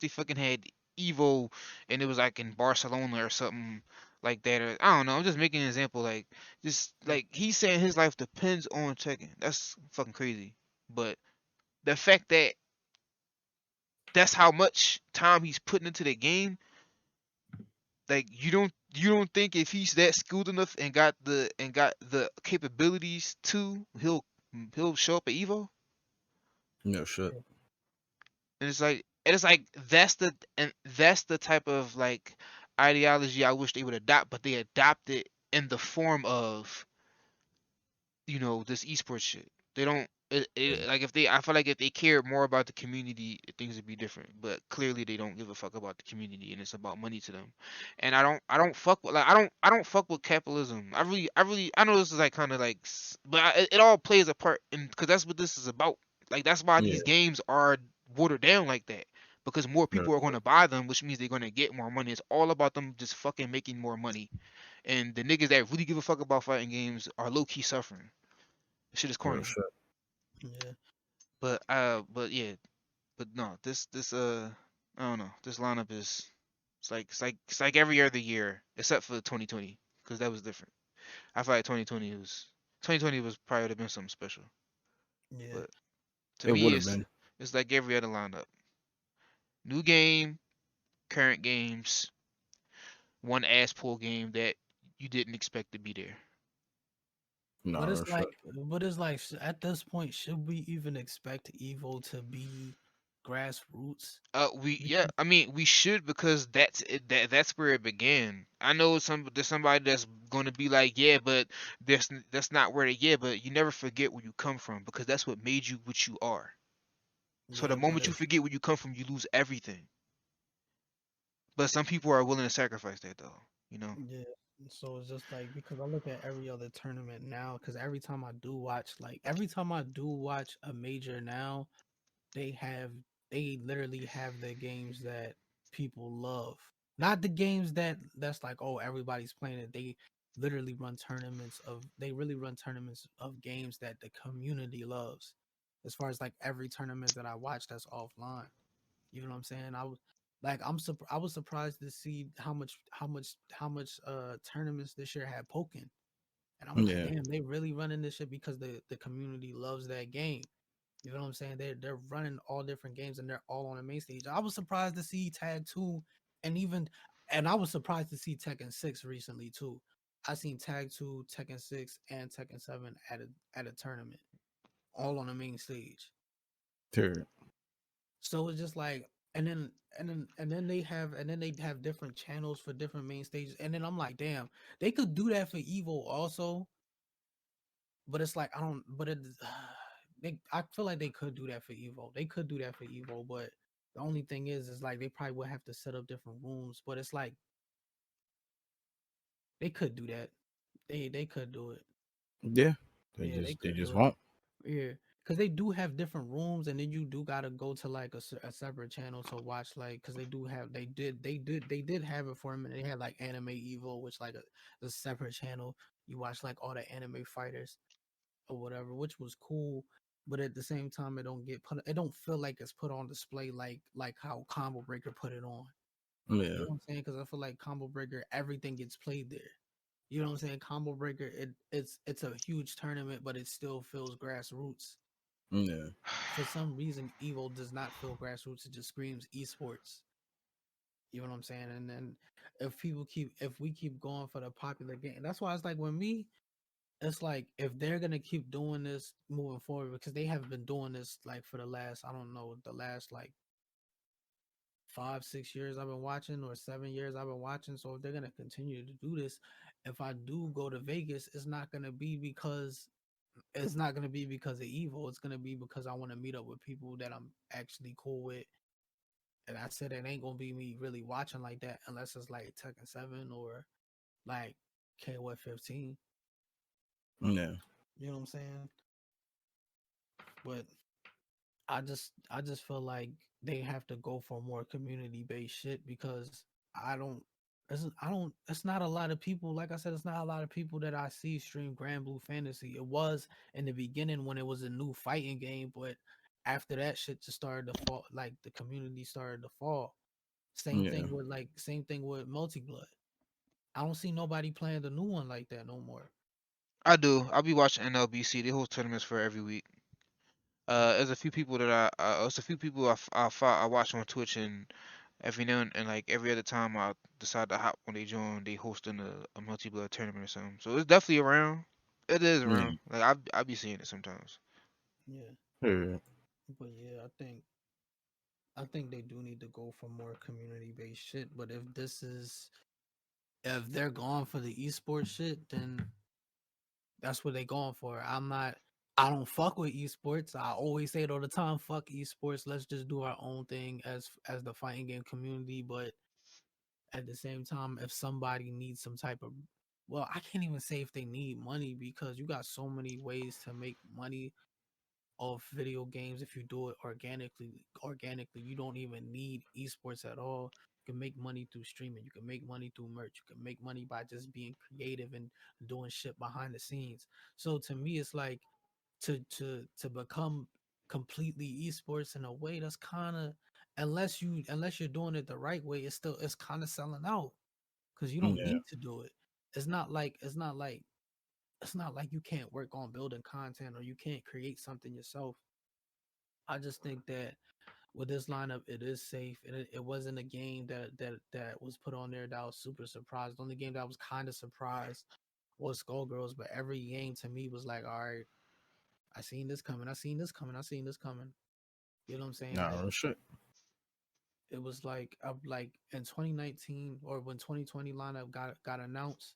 fucking had Evo and it was like in Barcelona or something like that. Or I don't know. I'm just making an example. Like just like he's saying his life depends on Tekken. That's fucking crazy. But the fact that that's how much time he's putting into the game, like you don't think if he's that skilled enough and got the capabilities to he'll show up at Evo? No shit. And it's like that's the type of like ideology I wish they would adopt, but they adopt it in the form of this esports shit. They don't like if they I feel like if they cared more about the community, things would be different. But clearly they don't give a fuck about the community, and it's about money to them. And I don't fuck with like I don't fuck with capitalism. I know this is like kind of like but it all plays a part in because that's what this is about. Like that's why Yeah. these games are watered down like that. Because more No. people are going to buy them, which means they're going to get more money. It's all about them just fucking making more money. And the niggas that really give a fuck about fighting games are low key suffering. Shit is Real corny. shit. Yeah. But yeah, but no, this I don't know. This lineup is it's like every other year except for 2020 because that was different. I feel like 2020 was probably would have been something special. Yeah. But to It me, would have it's been. it's like every other lineup. New game, current games, one ass pull game that you didn't expect to be there. No, But real it's shit. like, but it's like, at this point, should we even expect Evo to be grassroots? We yeah, Because I mean we should because that's where it began. I know there's somebody that's going to be like, yeah, but that's not where yeah, but you never forget where you come from because that's what made you what you are. So the yeah, but moment you forget where you come from, you lose everything. But some people are willing to sacrifice that though, you know. yeah. So it's just like because I look at every other tournament now, because every time I do watch a major now, they have they literally have the games that people love. Not the games that's like, oh, everybody's playing it. They really run tournaments of games that the community loves. As far as like every tournament that I watch that's offline. You know what I'm saying? I was surprised to see how much tournaments this year had Pokken. And I'm like, Yeah. damn, they really running this shit because the community loves that game. You know what I'm saying? They're running all different games and they're all on the main stage. I was surprised to see Tag 2 and even and I was surprised to see Tekken 6 recently too. I seen Tag 2, Tekken 6, and Tekken 7 at a tournament, all on the main stage. Period. So it's just like and then they have different channels for different main stages. And then I'm like, damn, they could do that for Evo also, but it's like I don't. But I feel like they could do that for Evo. They could do that for Evo, but the only thing is like they probably would have to set up different rooms. But it's like they could do that. They could do it. Yeah. They Yeah, they just they could just do it. won't. Yeah, because they do have different rooms, and then you do gotta go to like a separate channel to watch like because they did have it for a minute. They had like Anime Evo, which like a separate channel. You watch like all the anime fighters or whatever, which was cool. But at the same time, it don't feel like it's put on display like how Combo Breaker put it on. You Yeah. know what I'm saying? Because I feel like Combo Breaker, everything gets played there. You know what I'm saying? Combo Breaker, it's a huge tournament, but it still feels grassroots. Yeah. For some reason, Evo does not feel grassroots. It just screams esports. You know what I'm saying? And then if we keep going for the popular game, that's why it's like when me, it's like if they're gonna keep doing this moving forward, because they have been doing this like for the last, I don't know, the last like 5, 6 years I've been watching, or 7 years I've been watching. So if they're gonna continue to do this, if I do go to Vegas, it's not gonna be because of Evo. It's gonna be because I want to meet up with people that I'm actually cool with. And I said it ain't gonna be me really watching like that unless it's like Tekken 7 or like KOF 15. Yeah. You know what I'm saying? But I just feel like they have to go for more community based shit, because I don't it's not a lot of people, like I said, it's not a lot of people that I see stream Grand Blue Fantasy. It was in the beginning when it was a new fighting game, but after that shit just started to fall, like the community started to fall. Yeah. Same thing with Multi Blood. I don't see nobody playing the new one like that no more. I do. I'll be watching NLBC. They host tournaments for every week. There's a few people that there's a few people I watch on Twitch, and every now and like every other time I decide to hop when they join, they hosting a multi blood tournament or something. So it's definitely around. It is Yeah. around. Like I be seeing it sometimes. Yeah. Yeah. But yeah, I think they do need to go for more community based shit. But if they're going for the esports shit, then that's what they going for. I don't fuck with esports. I always say it all the time, fuck esports. Let's just do our own thing as the fighting game community. But at the same time, if somebody needs some type of, well, I can't even say if they need money, because you got so many ways to make money of video games. If you do it organically, you don't even need esports at all. You can make money through streaming, you can make money through merch, you can make money by just being creative and doing shit behind the scenes. So to me, it's like to become completely esports in a way, that's kind of, unless you're doing it the right way, it's kind of selling out, because you don't Yeah. need to do it. It's not like you can't work on building content, or you can't create something yourself. I just think that with this lineup, it is safe. It wasn't a game that was put on there that I was super surprised. The only game that I was kind of surprised was Skullgirls, but every game to me was like, all right, I seen this coming. I seen this coming. I seen this coming. You know what I'm saying? Nah, real shit. It was like in 2019, or when 2020 lineup got announced,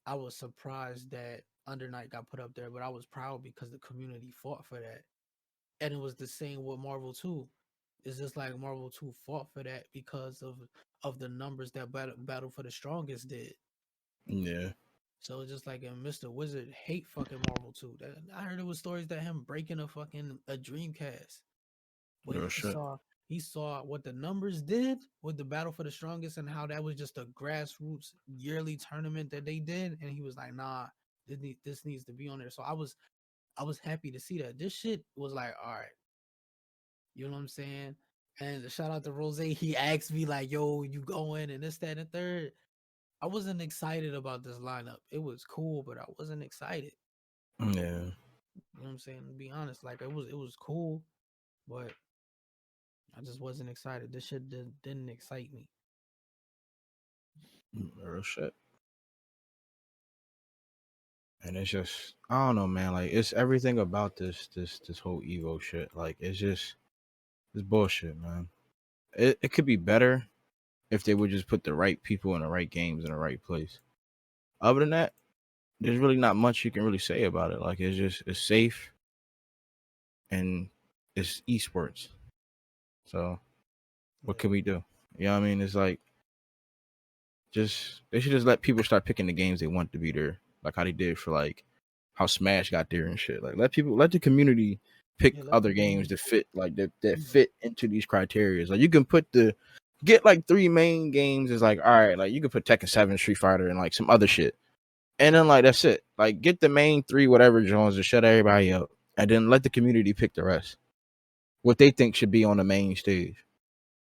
I was surprised that Under Night got put up there, but I was proud because the community fought for that. And it was the same with Marvel 2. It's just like Marvel 2 fought for that because of the numbers that Battle for the Strongest did. Yeah. So it's just like, and Mr. Wizard hate fucking Marvel 2. I heard it was stories that him breaking a Dreamcast. But Real shit. he saw what the numbers did with the Battle for the Strongest, and how that was just a grassroots yearly tournament that they did, and he was like, nah, this needs to be on there. So I was happy to see that. This shit was like, all right, you know what I'm saying? And shout out to Rose. He asked me like, yo, you going and this, that, and the third. I wasn't excited about this lineup. It was cool, but I wasn't excited. Yeah. You know what I'm saying? To be honest, like it was cool, but I just wasn't excited. This shit didn't excite me. Real shit. And it's just, I don't know, man. Like, it's everything about this whole Evo shit. Like, it's bullshit, man. It could be better if they would just put the right people in the right games in the right place. Other than that, there's really not much you can really say about it. Like, it's safe and it's esports. So what can we do? You know what I mean? It's like, they should just let people start picking the games they want to be there, like how they did for like how Smash got there and shit. Like, let the community pick Yeah, let other the games community that fit, like that fit into these criteria. Like, you can get like 3 main games. Is like, all right, like you can put Tekken 7, Street Fighter, and like some other shit, and then like that's it. Like, get the main 3 whatever Jones and shut everybody up, and then let the community pick the rest. What they think should be on the main stage.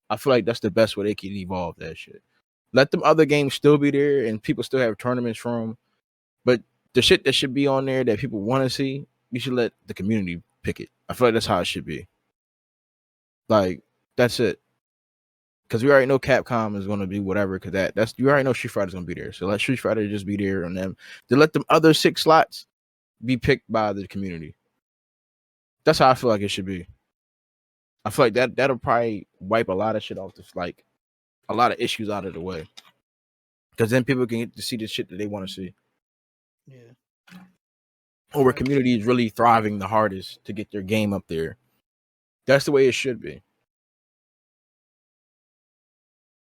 I feel like that's the best way they can evolve that shit. Let them other games still be there and people still have tournaments from them. But the shit that should be on there that people want to see, you should let the community pick it. I feel like that's how it should be. Like, that's it. Because we already know Capcom is going to be whatever. Because that's you already know Street Fighter's going to be there. So let Street Fighter just be there on them. To let them other 6 slots be picked by the community. That's how I feel like it should be. I feel like that'll probably wipe a lot of shit off, like a lot of issues out of the way. Because then people can get to see the shit that they want to see. Yeah. Or where community is really thriving the hardest to get their game up there. That's the way it should be.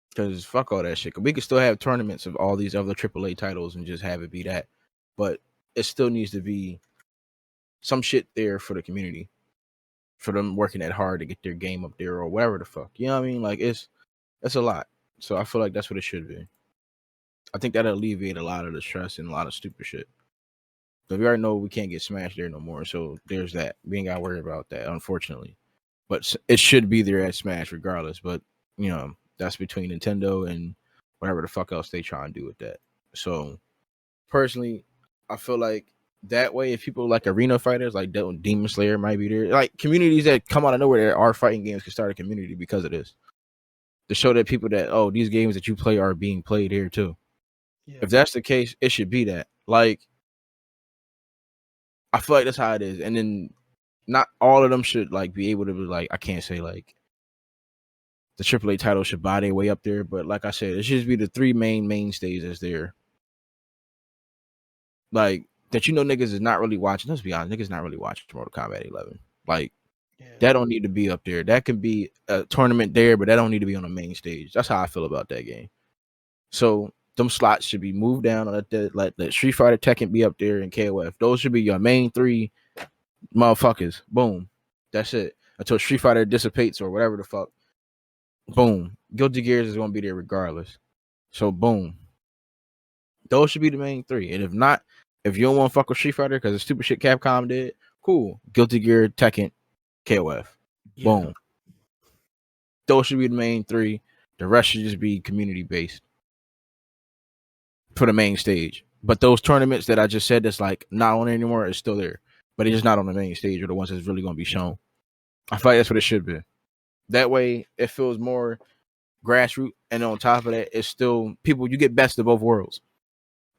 Because fuck all that shit. We could still have tournaments of all these other AAA titles and just have it be that. But it still needs to be some shit there for the community. For them working that hard to get their game up there or whatever the fuck. You know what I mean? Like, it's a lot. So I feel like that's what it should be. I think that'll alleviate a lot of the stress and a lot of stupid shit. But we already know we can't get smashed there no more. So there's that. We ain't got to worry about that, unfortunately. But it should be there at Smash regardless. But, you know, that's between Nintendo and whatever the fuck else they try and do with that. So, personally, I feel like that way, if people like arena fighters, like Demon Slayer might be there, like communities that come out of nowhere that are fighting games can start a community because of this. To show that people that, oh, these games that you play are being played here too. Yeah. If that's the case, it should be that. Like, I feel like that's how it is. And then not all of them should like be able to be like, I can't say like the AAA title should buy their way up there, but like I said, it should be the 3 mainstays that's there. Like, that you know niggas is not really watching. Let's be honest, niggas not really watching Mortal Kombat 11. Like, that don't need to be up there. That can be a tournament there, but that don't need to be on the main stage. That's how I feel about that game. So them slots should be moved down. Let Street Fighter, Tekken be up there, and KOF. Those should be your main 3 motherfuckers. Boom. That's it. Until Street Fighter dissipates or whatever the fuck. Boom. Guilty Gears is going to be there regardless. So boom. Those should be the main 3. And if not, if you don't want to fuck with Street Fighter because of stupid shit Capcom did, cool. Guilty Gear, Tekken, KOF. Yeah. Boom. Those should be the main 3. The rest should just be community based for the main stage. But those tournaments that I just said that's like not on anymore is still there. But it's just not on the main stage or the ones that's really going to be shown. I feel like that's what it should be. That way it feels more grassroots. And on top of that, it's still people, you get best of both worlds.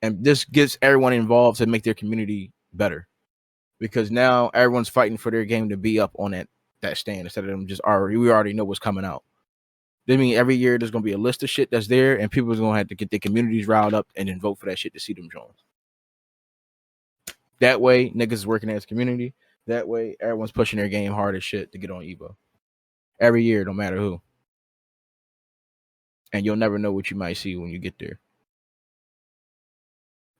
And this gets everyone involved to make their community better. Because now everyone's fighting for their game to be up on that stand instead of them just we already know what's coming out. I mean, every year there's going to be a list of shit that's there and people are going to have to get their communities riled up and then vote for that shit to see them join. That way, niggas is working as a community. That way, everyone's pushing their game hard as shit to get on Evo. Every year, no matter who. And you'll never know what you might see when you get there.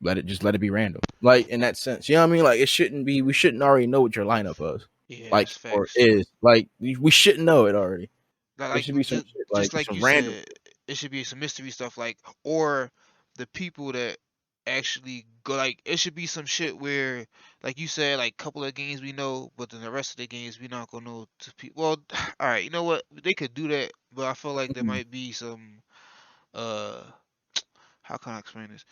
Let it be random. Like, in that sense. You know what I mean? Like, we shouldn't already know what your lineup is. Yeah, like, or is. Like, we shouldn't know it already. Like, it should be some just, shit, like, like some you random. said, it should be some mystery stuff, like, or the people that actually go, like, it should be some shit where, like you said, like, couple of games we know, but then the rest of the games we not gonna know to people. Well, all right, you know what? They could do that, but I feel like there might be some, how can I explain this?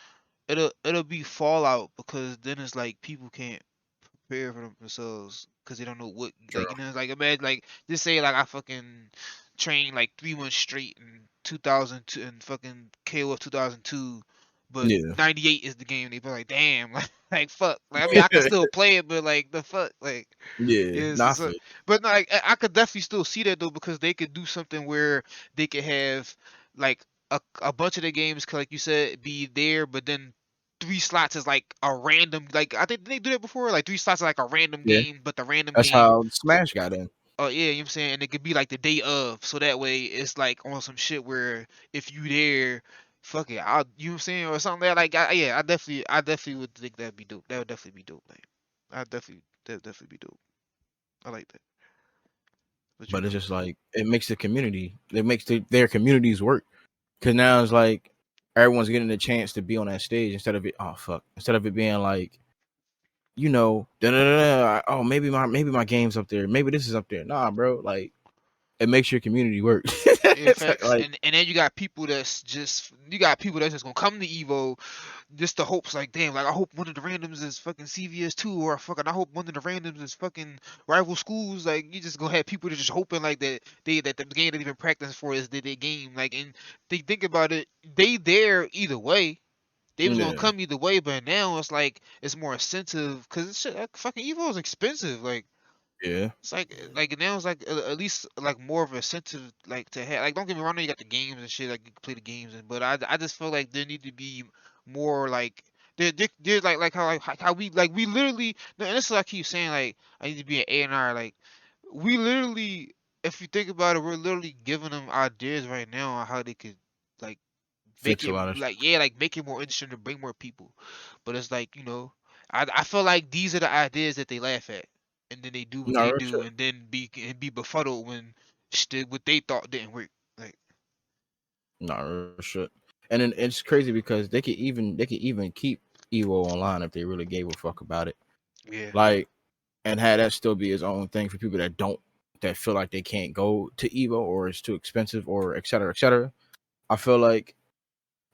It'll be fallout because then it's like people can't prepare for themselves because they don't know what, like, you know, like, imagine, like, just say like I fucking trained like 3 months straight in 2002 and fucking KOF 2002, but 98 is the game. They be like, damn, like fuck. Like, I mean, I can still play it, but like the fuck, like, but no, like, I could definitely still see that though because they could do something where they could have like a bunch of the games, like you said, be there, but then 3 slots is like a random, like, I think they do that before, like 3 slots is like a random game, but the random That's game. how Smash got in. Oh yeah, you know what I'm saying? And it could be like the day of, so that way it's like on some shit where if you there, fuck it, you know what I'm saying, or something like that. I definitely would think that'd be dope. That would definitely be dope, like, that'd definitely be dope. I like that. But it's just like, it makes the community, it makes their communities work. Because now it's like everyone's getting a chance to be on that stage instead of it being like, you know, oh, maybe my game's up there, maybe this is up there. Nah, bro, like, it makes your community work. Yeah, facts. Like, And then you got people that's just gonna come to Evo just the hopes like damn like I hope one of the randoms is fucking CVS2 or fucking I hope one of the randoms is fucking rival schools. Like you just gonna have people that just hoping like that the game that they've been practicing for is their game. Like and they think about it, they there either way. They was gonna yeah, come either way, but now it's like it's more incentive because shit like, fucking Evo is expensive. yeah. It's like now it's like at least like more of a incentive like to have like don't get me wrong, you got the games and shit like you can play the games and but I just feel like there need to be more like they're like how we like we literally no, and this is what I keep saying like I need to be an A&R like we literally if you think about it we're literally giving them ideas right now on how they could like make Fix a it lot of shit. like yeah like make it more interesting to bring more people but it's like I feel like these are the ideas that they laugh at and then they do what No, they real do shit. and then be befuddled when what they thought didn't work like No, real shit. And then it's crazy because they could even keep Evo online if they really gave a fuck about it. yeah Like, and have that still be its own thing for people that feel like they can't go to Evo or it's too expensive or et cetera, et cetera. I feel like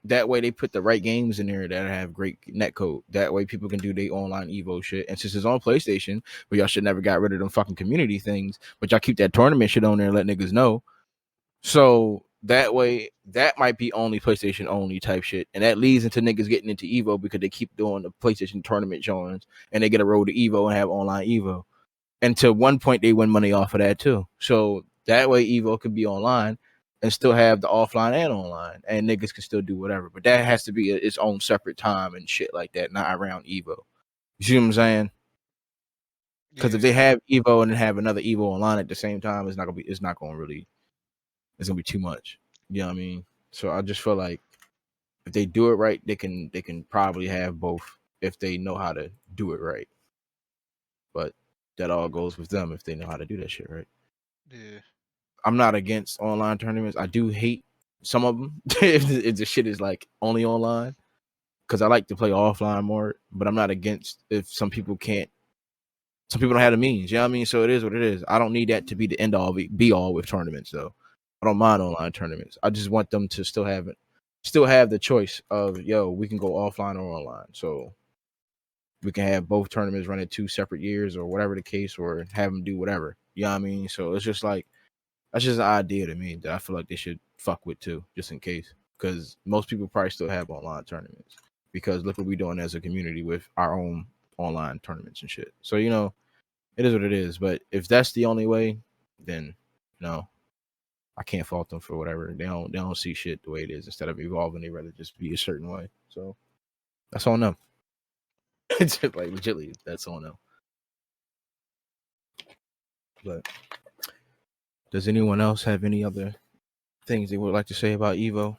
that way they put the right games in there that have great netcode. That way people can do their online Evo shit. And since it's on PlayStation, but y'all should never got rid of them fucking community things, but y'all keep that tournament shit on there and let niggas know. So that way, that might be only PlayStation only type shit, and that leads into niggas getting into Evo because they keep doing the PlayStation tournament showings, and they get a road to Evo and have online Evo. And to one point, they win money off of that too. So that way, Evo could be online and still have the offline and online, and niggas can still do whatever. But that has to be its own separate time and shit like that, not around Evo. You see what I'm saying? Because if yeah they have Evo and then have another Evo online at the same time, it's not gonna really, it's gonna be too much. You know what I mean? So I just feel like if they do it right, they can probably have both if they know how to do it right. But that all goes with them if they know how to do that shit right. yeah I'm not against online tournaments. I do hate some of them if the shit is like only online because I like to play offline more. But I'm not against if some people can't. Some people don't have the means. You know what I mean? So it is what it is. I don't need that to be the end all be all with tournaments though. I don't mind online tournaments. I just want them to still have the choice of we can go offline or online. So we can have both tournaments run in 2 separate years or whatever the case, or have them do whatever. You know what I mean? So it's just like that's just an idea to me that I feel like they should fuck with too, just in case. Because most people probably still have online tournaments. Because look what we're doing as a community with our own online tournaments and shit. So it is what it is. But if that's the only way, then no, I can't fault them for whatever. They don't see shit the way it is. Instead of evolving, they rather just be a certain way. So that's on them. It's just like legitly, that's on them. But does anyone else have any other things they would like to say about Evo?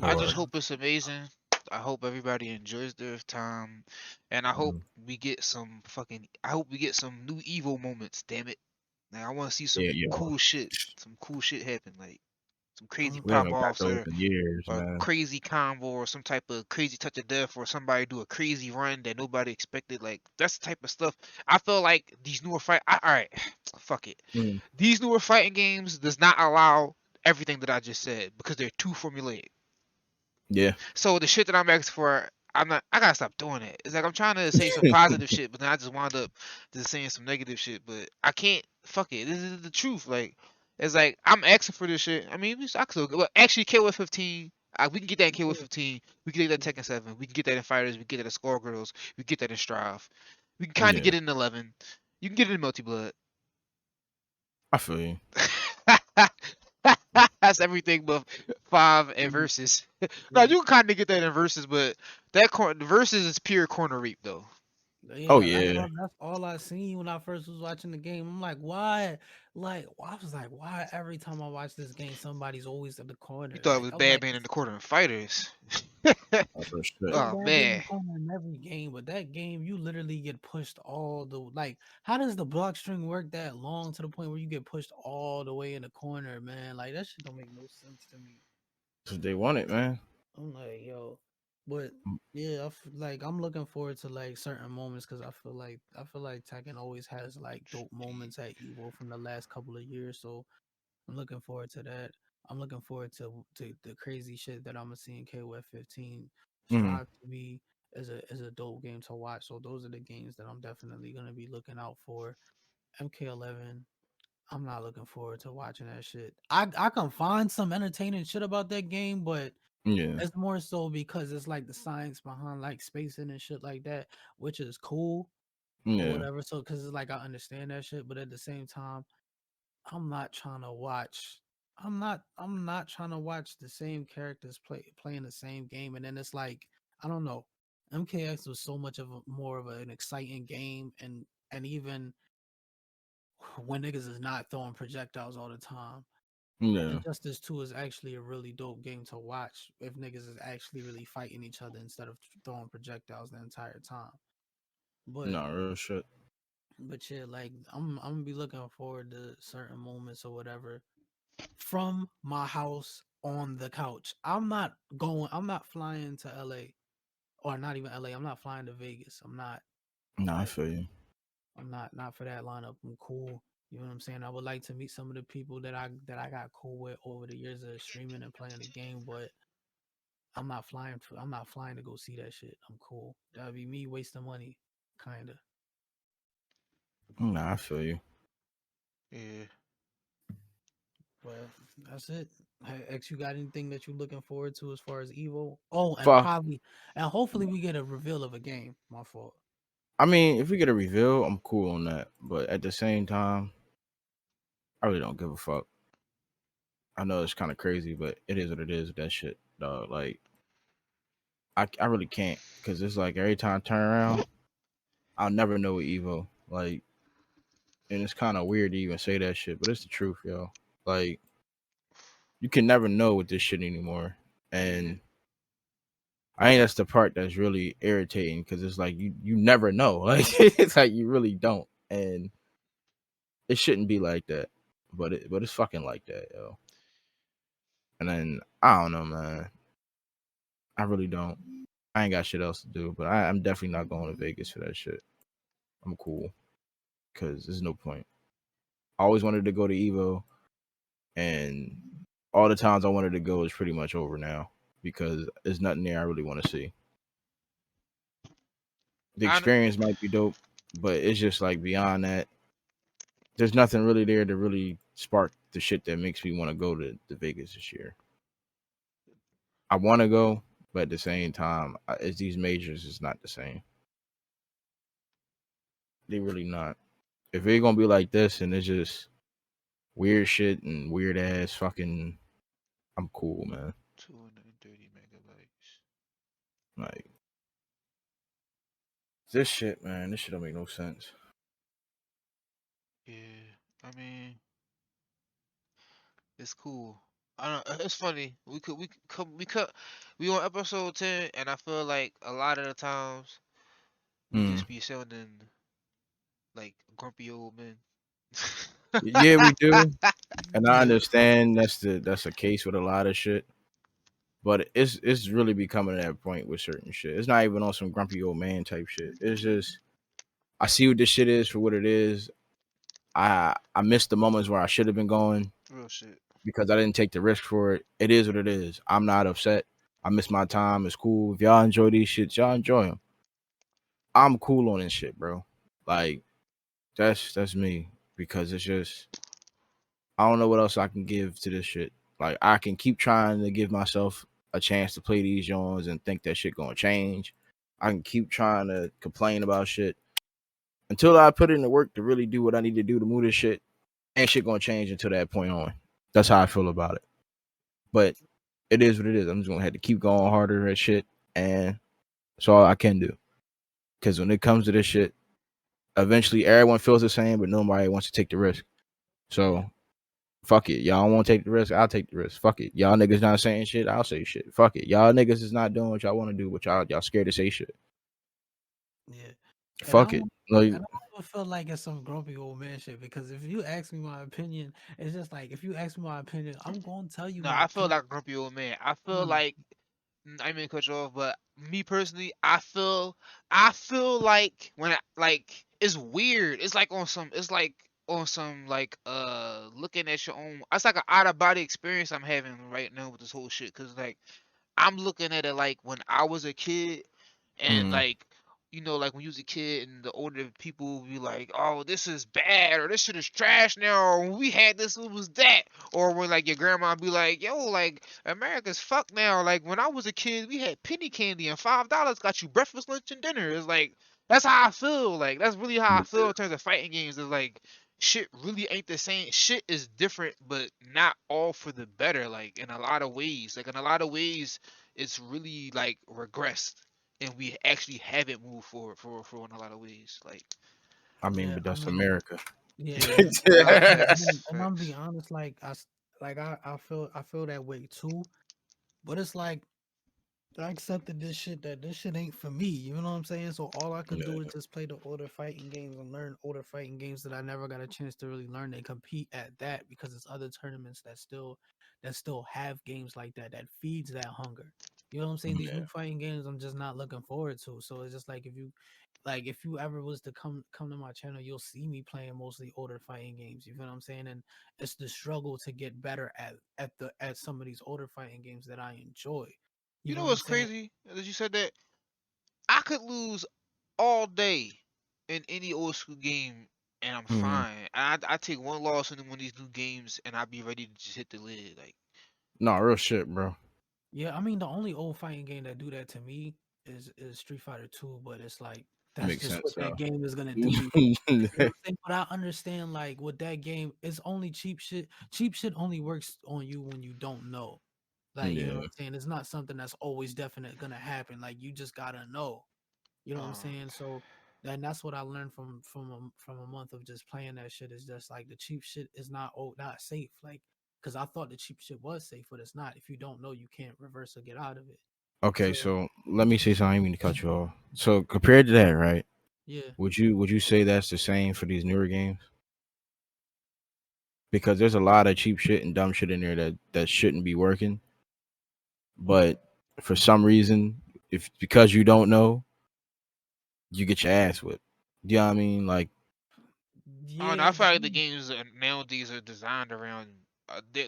I Or just hope it's amazing. I hope everybody enjoys their time and I hope we get some new evil moments damn it like I want to see yeah, some yeah, cool shit happen like some crazy Um, we pop haven't got offs those in years, or man. crazy combo or some type of crazy touch of death or somebody do a crazy run that nobody expected. Like that's the type of stuff. I feel like these newer all right, fuck it. Mm, These newer fighting games does not allow everything that I just said because they're too formulaic. yeah, So the shit that I'm asking for, I'm not. I gotta stop doing it. It's like I'm trying to say some positive shit, but then I just wound up just saying some negative shit. But I can't. Fuck it. This is the truth. Like it's like I'm asking for this shit. I mean, I could. Well, actually, KOF 15. We can get that in KOF 15. We can get that in Tekken 7. We can get that in Fighters. We can get that in Skullgirls. We can get that in Strive. We can kind of yeah. get it in 11. You can get it in Multi Blood. I feel you. That's everything but 5 and versus. No, you can kind of get that in versus, but the versus is pure corner reap though. Oh Yeah, yeah, that's all I seen when I first was watching the game. I'm like, why? Like, I was like, why every time I watch this game, somebody's always in the You corner? thought it Like, was I'm bad like, being in the corner in fighters. that's for sure. it's Oh bad being in the man, corner in every game, but that game, you literally get pushed all the like. How does the block string work that long to the point where you get pushed all the way in the corner, man? Like that shit don't make no sense to me. That's what they wanted, man. I'm like, yo, but yeah, like I'm looking forward to like certain moments because I feel like Tekken always has like dope moments at Evo from the last couple of years. So I'm looking forward to that. I'm looking forward to the crazy shit that I'm gonna see in KOF 15. Mm. Strive to be is a dope game to watch. So those are the games that I'm definitely gonna be looking out for. MK11. I'm not looking forward to watching that shit. I can find some entertaining shit about that game, but Yeah. it's more so because it's like the science behind like spacing and shit like that, which is cool or Yeah. whatever. So because it's like I understand that shit, but at the same time, I'm not trying to watch. I'm not trying to watch the same characters playing the same game, and then it's like I don't know. MKX was so much of more of an exciting game, and even when niggas is not throwing projectiles all the time. Yeah. Injustice 2 is actually a really dope game to watch if niggas is actually really fighting each other instead of throwing projectiles the entire time. But No, real shit. yeah, like I'm gonna be looking forward to certain moments or whatever from my house on the couch. I'm not flying to LA or not even LA. I'm not flying to Vegas. I'm not No, I like feel you. I'm not for that lineup. I'm cool. You know what I'm saying? I would like to meet some of the people that I got cool with over the years of streaming and playing the game, but I'm not flying to go see that shit. I'm cool. That'd be me wasting money, kinda. No, I feel you. Yeah. But that's it. Hey, X, you got anything that you're looking forward to as far as Evo? Oh, Fuck. and hopefully we get a reveal of a game. My fault. I mean, if we get a reveal, I'm cool on that. But at the same time, I really don't give a fuck. I know it's kind of crazy, but it is what it is. That shit, dog. Like, I really can't because it's like every time I turn around, I'll never know what Evo. Like, and it's kind of weird to even say that shit, but it's the truth, yo. Like, you can never know with this shit anymore, and I think that's the part that's really irritating because it's like you never know. Like, it's like you really don't, and it shouldn't be like that, but it's fucking like that, yo. And then I don't know, man. I really don't. I ain't got shit else to do, but I'm definitely not going to Vegas for that shit. I'm cool because there's no point. I always wanted to go to Evo, and all the times I wanted to go is pretty much over now because there's nothing there I really want to see. The I experience might be dope, but it's just like beyond that, there's nothing really there to really spark the shit that makes me want to go to Vegas this year. I want to go, but at the same time, it's these majors is not the same. They really not. If it's gonna be like this and it's just weird shit and weird ass fucking, I'm cool, man. 230 megabytes. Like this shit, man. This shit don't make no sense. Yeah. I mean, it's cool. I don't. It's funny. We on episode 10, and I feel like a lot of the times we Mm. just be sounding like grumpy old men. Yeah, we do, and I Yeah. understand that's a case with a lot of shit. But it's really becoming to that point with certain shit. It's not even on some grumpy old man type shit. It's just I see what this shit is for what it is. I missed the moments where I should have been going Real shit. because I didn't take the risk for it. It is what it is. I'm not upset. I missed my time. It's cool. If y'all enjoy these shits, y'all enjoy them. I'm cool on this shit, bro. Like that's me because it's just I don't know what else I can give to this shit. Like I can keep trying to give myself a chance to play these joints and think that shit gonna change. I can keep trying to complain about shit until I put in the work to really do what I need to do to move this shit. Ain't shit gonna change until that point on. That's how I feel about it. But it is what it is. I'm just gonna have to keep going harder at shit, and that's all I can do. Because when it comes to this shit, eventually everyone feels the same, but nobody wants to take the risk. So fuck it. Y'all want to take the risk? I'll take the risk. Fuck it. Y'all niggas not saying shit? I'll say shit. Fuck it. Y'all niggas is not doing what y'all want to do, but y'all scared to say shit. Yeah. And I Fuck it. don't Like, and I don't feel like it's some grumpy old man shit because if you ask me my opinion, it's just like if you ask me my opinion, I'm gonna tell you No, my I feel opinion. like a grumpy old man. I feel Mm. like I mean cut you off, but me personally, I feel like when I, like it's weird. It's like on some. It's like on some like looking at your own. It's like an out of body experience I'm having right now with this whole shit. Cause like I'm looking at it like when I was a kid, and Mm. like like when you was a kid and the older people would be like, "Oh, this is bad," or "This shit is trash now," or "When we had this, it was that," or when like your grandma be like, "Yo, like America's fucked now." Like when I was a kid, we had penny candy and $5 got you breakfast, lunch, and dinner. It's like that's how I feel. Like that's really how I feel in terms of fighting games. It's like shit really ain't the same. Shit is different, but not all for the better. Like in a lot of ways. Like in a lot of ways, it's really like regressed, and we actually haven't moved forward for in a lot of ways. Like I mean, Yeah, but I that's mean, America. yeah, facts, and I'm facts. being honest, I feel that way too. But it's like I accepted this shit that this shit ain't for me. You know what I'm saying? So all I could do is Yeah. just play the older fighting games and learn older fighting games that I never got a chance to really learn and compete at that because there's other tournaments that still have games like that feeds that hunger. You know what I'm saying? These Yeah. new fighting games I'm just not looking forward to. So it's just like if you ever was to come to my channel, you'll see me playing mostly older fighting games. You feel what I'm saying? And it's the struggle to get better at some of these older fighting games that I enjoy. You You know know what I'm what's saying? crazy that you said that? I could lose all day in any old school game, and I'm Hmm. fine. I take one loss in one of these new games, and I'll be ready to just hit the lid. Like No, real shit, bro. Yeah, I mean the only old fighting game that do that to me is Street Fighter 2, but it's like that's Makes just what sense that though. game is gonna do to you. You know what I'm saying? But I understand like with that game, it's only cheap shit. Cheap shit only works on you when you don't know. Like, you know what Yeah. I'm saying? It's not something that's always definite gonna happen. Like you just gotta know. You know what I'm um, saying? So and that's what I learned from a month of just playing that shit is just like the cheap shit is not safe. Like because I thought the cheap shit was safe, but it's not. If you don't know, you can't reverse or get out of it. Okay, So so let me say something. I didn't mean to cut you off. So compared to that, right? yeah, Would you say that's the same for these newer games? Because there's a lot of cheap shit and dumb shit in there that shouldn't be working, but for some reason, if because you don't know, you get your ass whipped. You know what I mean? Like, I don't know. I yeah, feel like the games nowadays are designed around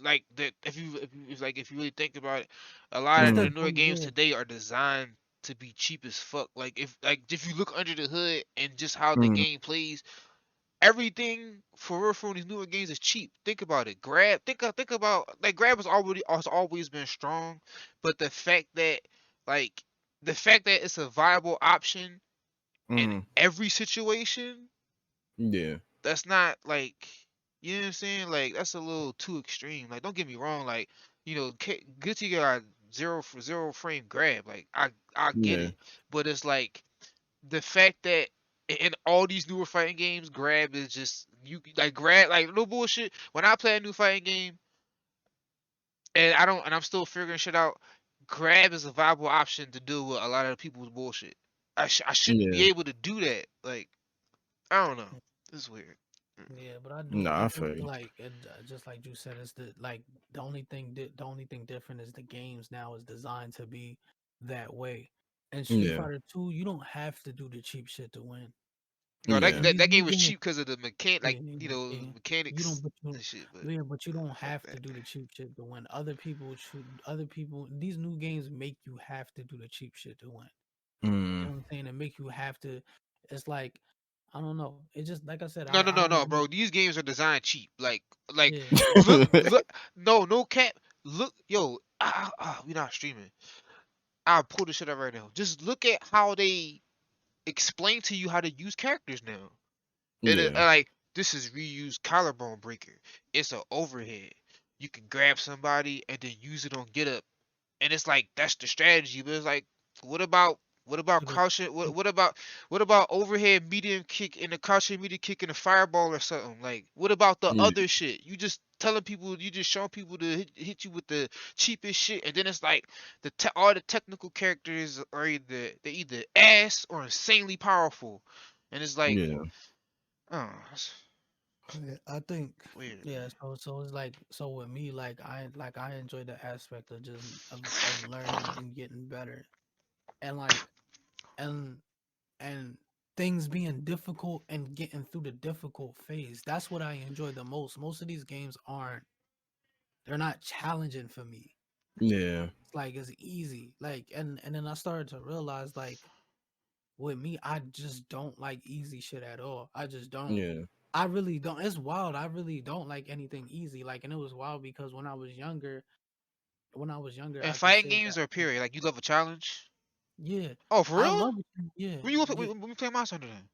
like that. If you really think about it, a lot it's of the the mm, newer games yeah, today are designed to be cheap as fuck. Like if you look under the hood and just how the mm, game plays, everything for real for these newer games is cheap. Think about it. Think about like Grab has always been strong, but like the fact that it's a viable option in mm, every situation, yeah, that's not like, you know what I'm saying? Like that's a little too extreme. Like don't get me wrong, like Guilty Gear got zero frame grab. Like I get yeah, it, but it's like the fact that in all these newer fighting games, grab is just you like grab like no bullshit. When I play a new fighting game and I'm still figuring shit out, grab is a viable option to deal with a lot of people's bullshit. I shouldn't be yeah. able to do that. Like I don't know. It's weird. yeah. But I do, No, I I do feel feel you. like just like you said, it's the only thing different is the games now is designed to be that way. And Street Yeah, Fighter 2, you don't have to do the cheap shit to win. No, that yeah, And that, these that new game was games, cheap because of the mechanic, yeah, like yeah. You don't, mechanics but you, and shit. But yeah, but you don't fuck have to that. do the cheap shit to win. Other people, these new games make you have to do the cheap shit to win. You mm, know what I'm saying? It make you have to. It's like I don't know. It just like I said. No, I no, I no, don't no, really. bro. These games are designed cheap. Like Yeah, look. No cap. Look, yo. We not streaming. I'll pull this shit up right now. Just look at how they explain to you how to use characters now. yeah, Like this is reused collarbone breaker. It's an overhead. You can grab somebody and then use it on get up, and it's like that's the strategy. But it's like, what about so the crouching? What about overhead medium kick and a crouching medium kick and a fireball or something? Like, what about the yeah, other shit? You just telling people, you just showing people to hit you with the cheapest shit, and then it's like all the technical characters are either ass or insanely powerful, and it's like, yeah. oh, that's yeah, I think weird, yeah. man. So it's like so with me I enjoy the aspect of just of learning and getting better and like and and things being difficult and getting through the difficult phase. That's what I enjoy the most. Most of these games they're not challenging for me. Yeah. It's like it's easy. Like and then I started to realize like with me, I just don't like easy shit at all. I just don't. Yeah. I really don't. It's wild. I really don't like anything easy. Like, and it was wild because when I was younger, And I could fighting say games that. or period, like you love a challenge. Yeah, Oh, for I real? love it. Yeah, When you yeah. when we play Monster Hunter then?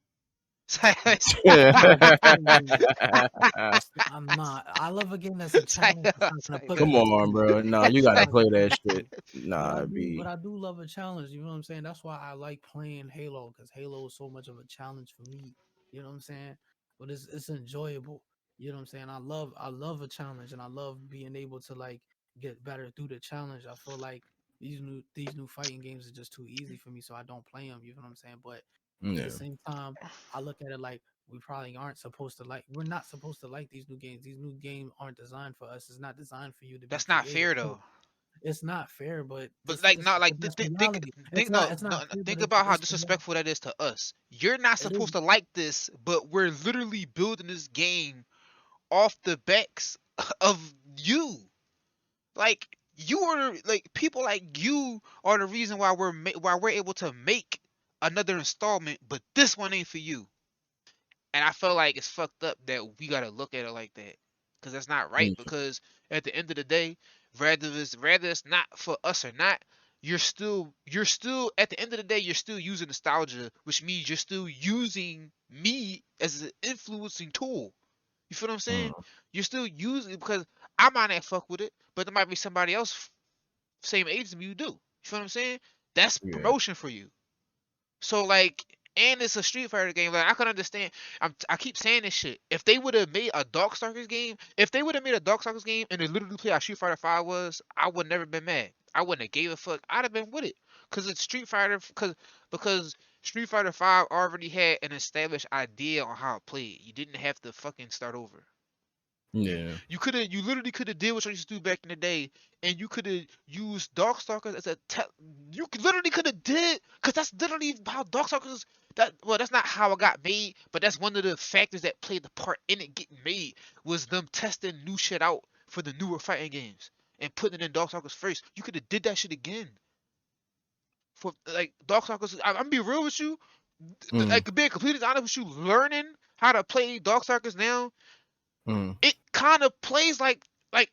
I love a game. I'm not. I love a game that's a challenge. That's not gonna put Come me on, through. bro. Nah, you That's gotta not play gonna that put shit. me. Nah, But be. I do love a challenge. You know what I'm saying? That's why I like playing Halo because Halo is so much of a challenge for me. You know what I'm saying? But it's enjoyable. You know what I'm saying? I love a challenge and I love being able to like get better through the challenge. I feel like these new fighting games are just too easy for me, so I don't play them. You know what I'm saying? But at the Yeah. same time, I look at it like we probably aren't supposed to like. We're not supposed to like these new games. These new games aren't designed for us. It's not designed for you to be That's not creative. fair No, though. it's not fair, but But like not like that's think reality. no It's no not no, fair, but think about how it's the reality. disrespectful that is to us. You're not It is. supposed to like this, but we're literally building this game off the backs of you. Like you are like people like you are the reason why why we're able to make another installment, but this one ain't for you. And I feel like it's fucked up that we gotta look at it like that, because that's not right. Mm, Because at the end of the day, rather it's not for us or not, you're still at the end of the day you're still using nostalgia, which means you're still using me as an influencing tool. You feel what I'm saying? mm, You're still using because I might not fuck with it, but there might be somebody else same age as me who do. You feel what I'm saying? That's yeah. promotion for you. So like, and it's a Street Fighter game. Like I can understand. I keep saying this shit. If they would have made a Darkstalkers game, if they would have made a Darkstalkers game and it literally played how Street Fighter Five was, I would never been mad. I wouldn't have gave a fuck. I'd have been with it, cause it's Street Fighter. Because Street Fighter Five already had an established idea on how it played. You didn't have to fucking start over. Yeah. You literally could have did what you used to do back in the day, and you could have used Darkstalkers as you literally could have did, cause that's literally how Darkstalkers. That's not how it got made, but that's one of the factors that played the part in it getting made was them testing new shit out for the newer fighting games and putting it in Darkstalkers first. You could have did that shit again for like Darkstalkers. I'm gonna be real with you, Mm, like being completely honest with you, learning how to play Darkstalkers now mm, it kind of plays like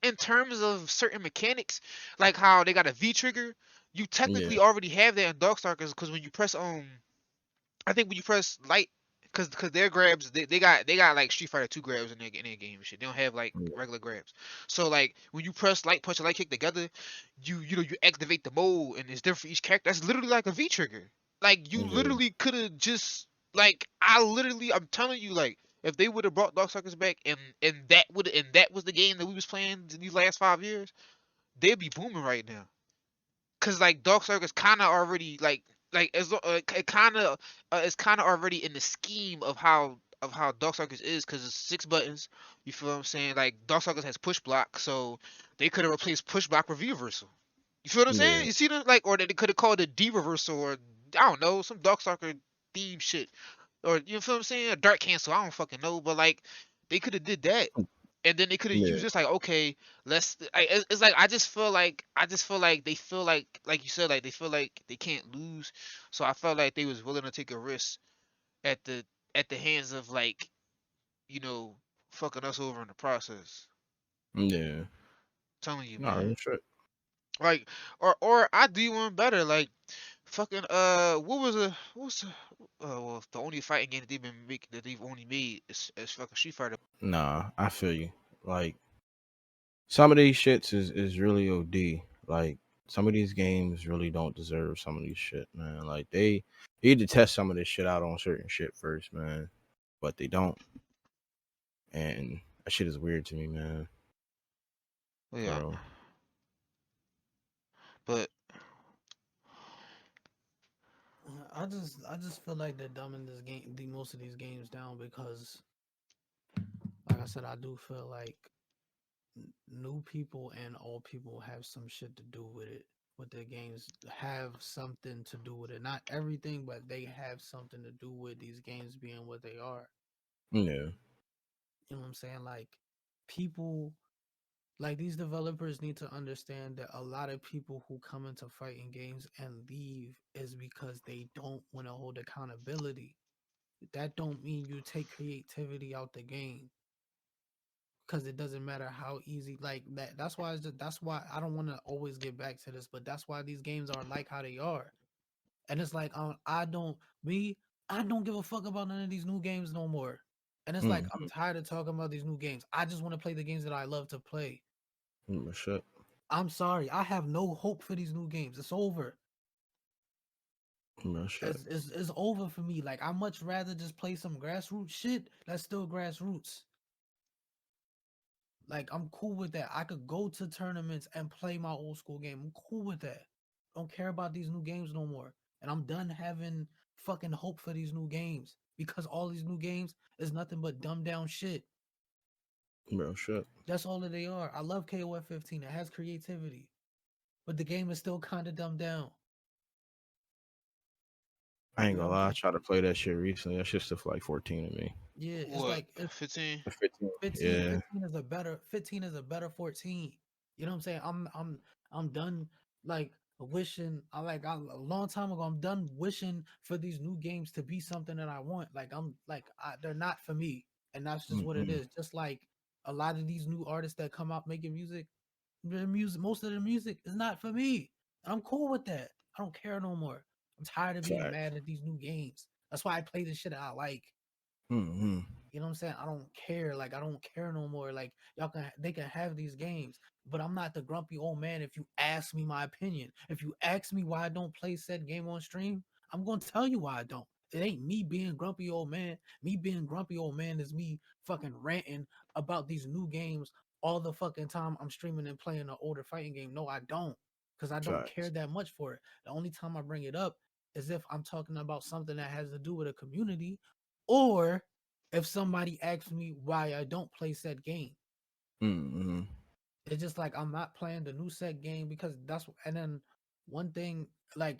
in terms of certain mechanics, like how they got a V trigger. You yeah. technically already have that in Darkstalkers because when you press I think when you press light, because their grabs they got like Street Fighter 2 grabs in their game and shit. They don't have like Yeah. regular grabs. So like when you press light punch and light kick together, you activate the mode and it's different for each character. That's literally like a V trigger. Like you Yeah. literally could have just I'm telling you like if they would have brought Darkstalkers back and that was the game that we was playing in these last 5 years, they'd be booming right now. Cause like Darkstalkers kind of already like as it kind of it's kind of already in the scheme of how Darkstalkers is, cause it's 6 buttons. You feel what I'm saying? Like Darkstalkers has push block, so they could have replaced push block with V reversal. You feel what I'm saying? Yeah. You see them like, or they could have called it D reversal, or I don't know, some Darkstalker theme shit, or you feel what I'm saying? A dark cancel, I don't fucking know, but like they could have did that, and then they could have Yeah. used this like, okay, it's like I just feel like they feel like you said, like they feel like they can't lose, so I felt like they was willing to take a risk at the hands of like you know fucking us over in the process. Yeah. Telling you, No, man. that's right. Like, or I do one better. Like, fucking what was well the only fighting game that they've only made is fucking Street Fighter. Nah, I feel you. Like some of these shits is really OD. Like some of these games really don't deserve some of these shit, man. Like they need to test some of this shit out on certain shit first, man. But they don't. And that shit is weird to me, man. Yeah, Bro. but I just feel like they're dumbing this game, most of these games down because, like I said, I do feel like new people and old people have some shit to do with it. but the games have something to do with it. Not everything, but they have something to do with these games being what they are. Yeah. You know what I'm saying? Like people, like these developers need to understand that a lot of people who come into fighting games and leave is because they don't want to hold accountability. That don't mean you take creativity out the game, because it doesn't matter how easy like that. That's why I don't want to always get back to this, but that's why these games are like how they are. And it's like I don't give a fuck about none of these new games no more. And it's like I'm Mm-hmm. tired of talking about these new games. I just want to play the games that I love to play. Shit. I'm sorry, I have no hope for these new games. It's over. Shit. It's over for me. Like I much rather just play some grassroots shit that's still grassroots. Like I'm cool with that. I could go to tournaments and play my old school game. I'm cool with that. Don't care about these new games no more. And I'm done having fucking hope for these new games, because all these new games is nothing but dumbed down shit. Shit. That's all that they are. I love KOF 15. It has creativity, but the game is still kind of dumbed down. I ain't You know gonna what I'm lie. I saying? tried to play that shit recently. That shit's still like 14 to me. Yeah, it's What? like it's 15? 15. 15, Yeah. 15 is a better 15 is a better 14. You know what I'm saying? I'm done like wishing a long time ago, I'm done wishing for these new games to be something that I want. Like they're not for me. And that's just what it Mm-hmm. is. Just like a lot of these new artists that come out making music, their music, most of their music is not for me. And I'm cool with that. I don't care no more. I'm tired of being Facts. mad at these new games. That's why I play the shit that I like. Mm-hmm. You know what I'm saying? I don't care. Like I don't care no more. Like they can have these games, but I'm not the grumpy old man. If you ask me my opinion, if you ask me why I don't play said game on stream, I'm gonna tell you why I don't. It ain't me being grumpy old man. Me being grumpy old man is me fucking ranting about these new games all the fucking time I'm streaming and playing an older fighting game. No, I don't, because I don't care Facts. that much for it. The only time I bring it up is if I'm talking about something that has to do with a community, or if somebody asks me why I don't play said game. Mm-hmm. It's just like I'm not playing the new set game because and then one thing like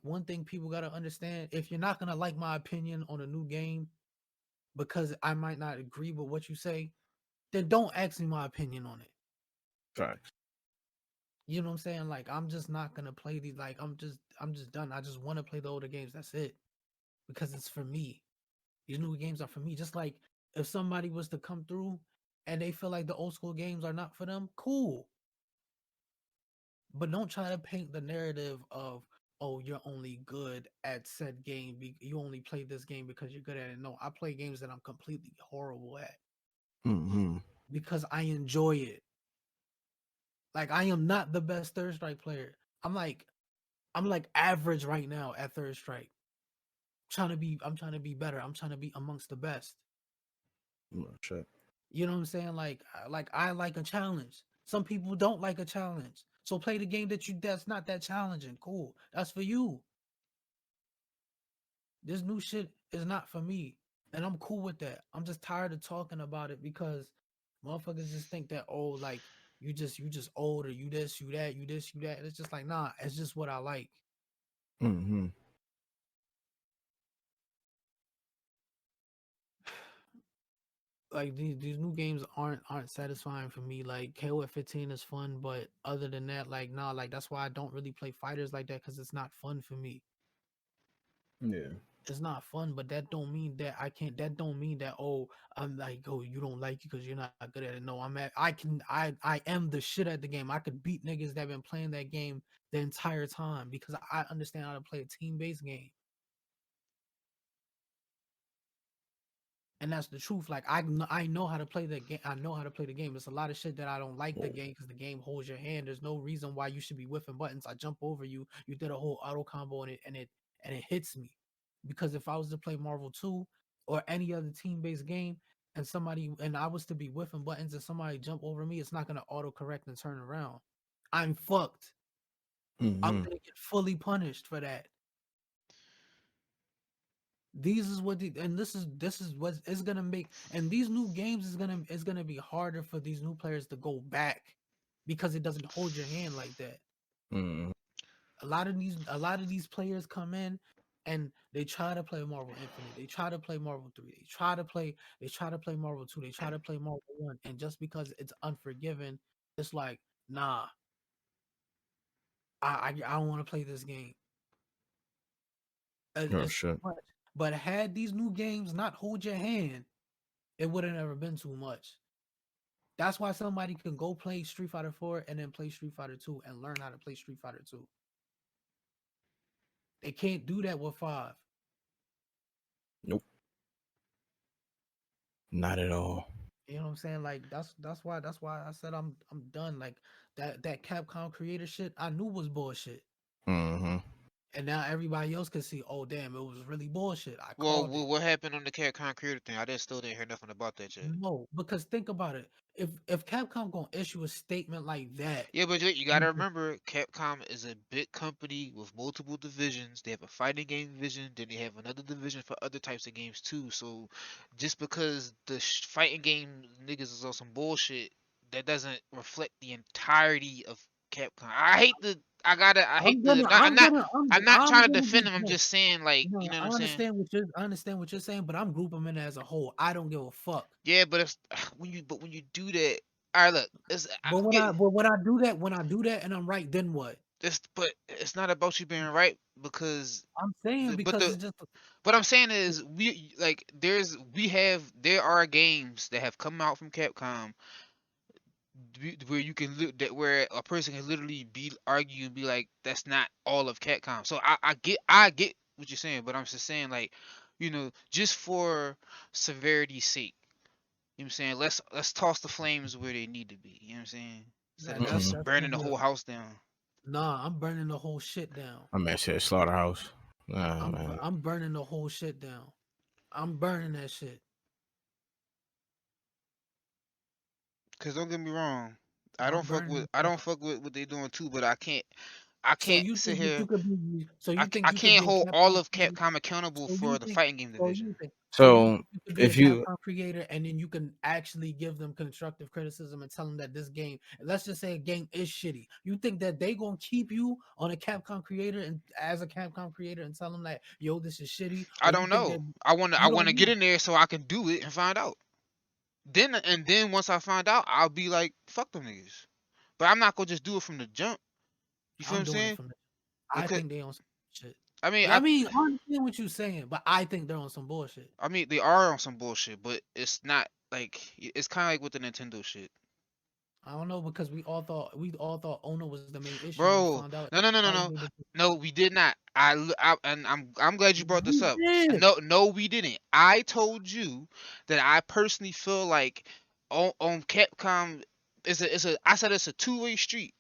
one thing people gotta understand, if you're not gonna like my opinion on a new game because I might not agree with what you say, then don't ask me my opinion on it. Facts. You know what I'm saying? Like I'm just not gonna play these, like I'm just done. I just want to play the older games. That's it. Because it's for me. These new games are for me. Just like if somebody was to come through and they feel like the old school games are not for them, cool. But don't try to paint the narrative of, oh, you're only good at said game. You only play this game because you're good at it. No, I play games that I'm completely horrible at Mm-hmm. because I enjoy it. Like I am not the best Third Strike player. I'm like average right now at Third Strike. I'm trying to be better. I'm trying to be amongst the best. Shit. You know what I'm saying? Like I like a challenge. Some people don't like a challenge. So play the game that's not that challenging. Cool. That's for you. This new shit is not for me. And I'm cool with that. I'm just tired of talking about it because motherfuckers just think that, oh, like you just old, or you this, you that, you this, you that. It's just like, nah, it's just what I like. Mm-hmm. Like these new games aren't satisfying for me. Like KOF 15 is fun, but other than that, like nah, like that's why I don't really play fighters like that, because it's not fun for me. Yeah. It's not fun, but that don't mean that I can't. That don't mean that, oh, I'm like, oh, you don't like it because you're not good at it. No, I am the shit at the game. I could beat niggas that been playing that game the entire time because I understand how to play a team based game. And that's the truth. Like I know how to play the game. I know how to play the game. There's a lot of shit that I don't like the game because the game holds your hand. There's no reason why you should be whiffing buttons. I jump over you. You did a whole auto combo and it hits me. Because if I was to play Marvel 2 or any other team-based game and I was to be whiffing buttons and somebody jump over me, it's not gonna auto correct and turn around. I'm fucked. I'm Mm-hmm. gonna get fully punished for that. These is what this is what is gonna make, and these new games is gonna be harder for these new players to go back because it doesn't hold your hand like that. Mm-hmm. a lot of these players come in and they try to play Marvel Infinite. They try to play Marvel 3. They try to play Marvel 2. They try to play Marvel 1. And just because it's Unforgiven, it's like, nah, I don't want to play this game. Oh It's too shit. much. But had these new games not hold your hand, it would have never been too much. That's why somebody can go play Street Fighter 4 and then play Street Fighter 2 and learn how to play Street Fighter 2. They can't do that with 5. Nope. Not at all. You know what I'm saying? Like that's why I said I'm done. Like that Capcom creator shit I knew was bullshit. Mm-hmm. And now everybody else can see, oh damn, it was really bullshit. I Well, called it. what happened on the Capcom creator thing? I still didn't hear nothing about that yet. No, because think about it. If Capcom gonna issue a statement like that, Yeah, but you gotta remember, Capcom is a big company with multiple divisions. They have a fighting game division, then they have another division for other types of games too. So, just because the fighting game niggas is on some bullshit, that doesn't reflect the entirety of Capcom. I hate the. I hate the. I'm not trying to defend them. I'm just saying, like, you know what I'm saying? I understand what you're saying, but I'm grouping them in as a whole. I don't give a fuck. Yeah, but it's when you do that. All right, look, But when I do that and I'm right, then what? but it's not about you being right because I'm saying because it's just what I'm saying is there are games that have come out from Capcom where you can where a person can literally be argue and be like that's not all of Capcom. So I get what you're saying, but I'm just saying like just for severity's sake. You know what I'm saying? Let's toss the flames where they need to be. You know what I'm saying? Instead of just burning the whole house down. Nah, I'm burning the whole shit down. I meant said slaughterhouse. I'm burning the whole shit down. I'm burning that shit. Cause don't get me wrong, I don't fuck with what they doing too, but I can't sit here. I can't hold all of Capcom accountable for the fighting game division. So you could be if a you Capcom creator and then you can actually give them constructive criticism and tell them that this game, let's just say a game is shitty. You think that they gonna keep you on a Capcom creator and as a Capcom creator and tell them that yo this is shitty? I don't know. I wanna get in there so I can do it and find out. Then once I find out, I'll be like fuck them niggas. But I'm not gonna just do it from the jump. You feel what I'm saying? I think they on some shit. I mean, I understand what you're saying, but I think they're on some bullshit. I mean, they are on some bullshit, but it's not like it's kind of like with the Nintendo shit. I don't know because we all thought Ono was the main issue. Bro, no, we did not. And I'm glad you brought this up. No, we didn't. I told you that I personally feel like on Capcom I said it's a two-way street.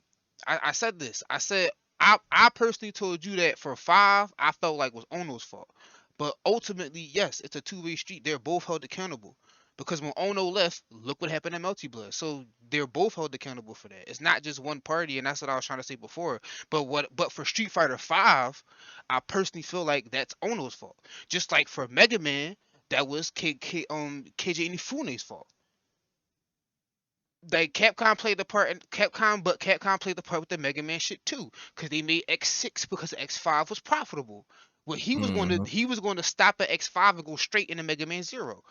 I said this. I said I personally told you that for 5, I felt like was Ono's fault. But ultimately, yes, it's a two-way street. They're both held accountable. Because when Ono left, look what happened to Melty Blood. So they're both held accountable for that. It's not just one party, and that's what I was trying to say before. But for Street Fighter 5, I personally feel like that's Ono's fault. Just like for Mega Man, that was KJ Inifune's fault. Like Capcom played the part, but Capcom played the part with the Mega Man shit too, because they made X6 because X5 was profitable. Well, he was going to stop at X5 and go straight into Mega Man Zero,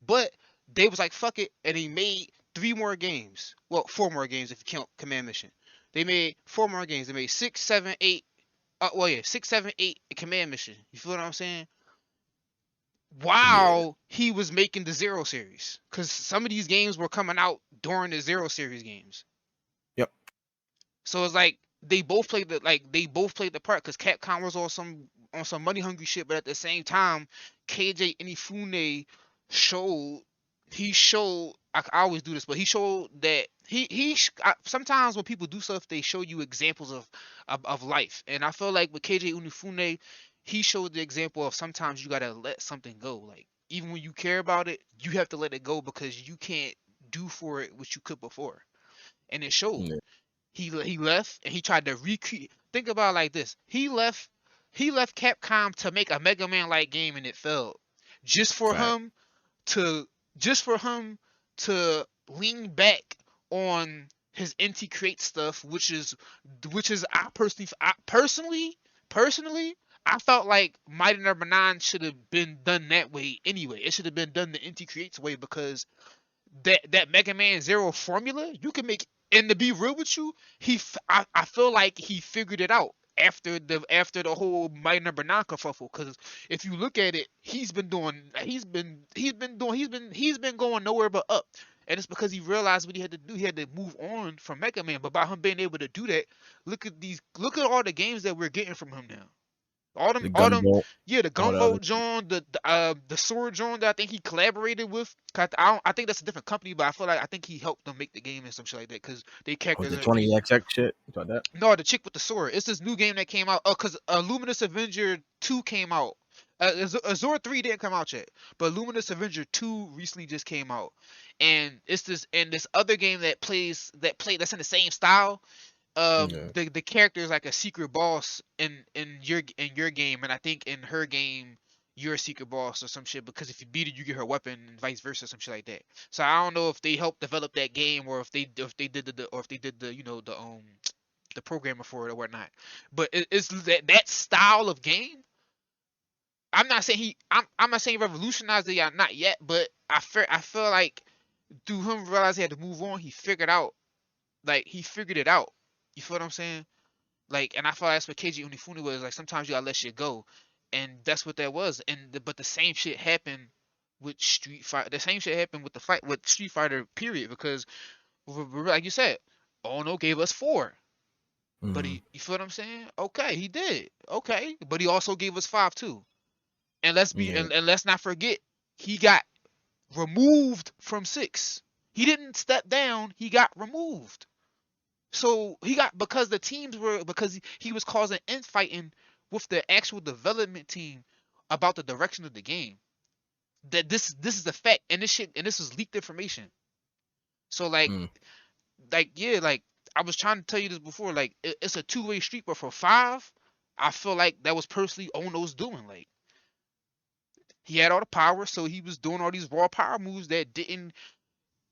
but they was like fuck it, and he made 3 more games. Well, 4 more games if you count Command Mission. They made 4 more games. They made 6, 7, 8. 6, 7, 8 Command Mission. You feel what I'm saying? While he was making the Zero series, because some of these games were coming out during the Zero series games. Yep. So it's like they both played the part, because Capcom was on some money hungry shit, but at the same time, KJ Inifune showed. I always do this, but he showed that sometimes when people do stuff, they show you examples of life, and I feel like with KJ Inifune, he showed the example of sometimes you gotta let something go. Like even when you care about it, you have to let it go because you can't do for it what you could before, and it showed. Yeah. He left and he tried to recreate. Think about it like this: he left Capcom to make a Mega Man like game and it failed, just for him to lean back on his NT Create stuff, which is I personally I felt like Mighty Number Nine should have been done that way anyway. It should have been done the NT Creates way because that Mega Man Zero formula you can make. And to be real with you, I feel like he figured it out after the whole Mighty Number Nine kerfuffle. Because if you look at it, he's been going nowhere but up. And it's because he realized what he had to do. He had to move on from Mega Man. But by him being able to do that, look at all the games that we're getting from him now. The All them, Gunvolt, yeah, the all the other Gunvolt John, the Sword John that I think he collaborated with. 'Cause I think that's a different company, but I think he helped them make the game and some shit like that. Cause they with characters the are 20XX shit. You thought that? no, the chick with the sword. It's this new game that came out. Oh, cause Luminous Avenger 2 came out. Azure 3 didn't come out yet, but Luminous Avenger 2 recently just came out, and it's this other game that's in the same style. Yeah. The character is like a secret boss in your game, and I think in her game you're a secret boss or some shit because if you beat her you get her weapon and vice versa, some shit like that. So I don't know if they helped develop that game or if they did the the programmer for it or whatnot. But it's that style of game. I'm not saying revolutionized it yet, not yet, but I feel like through him realizing he had to move on, he figured it out. You feel what I'm saying? Like, and I feel like that's what KG Unifune was like. Sometimes you gotta let shit go, and that's what that was. But the same shit happened with Street Fighter. The same shit happened with the fight with Street Fighter. Period. Because like you said, Ono gave us 4, but Mhm. you feel what I'm saying? Okay, he did. Okay, but he also gave us 5 too. And let's be Yeah. and let's not forget, he got removed from 6. He didn't step down. He got removed. So he got because he was causing infighting with the actual development team about the direction of the game. That this is a fact, and this was leaked information. So Mm. yeah, like I was trying to tell you this before, like it's a two-way street, but for 5, I feel like that was personally Ono's doing. Like he had all the power, so he was doing all these raw power moves that didn't,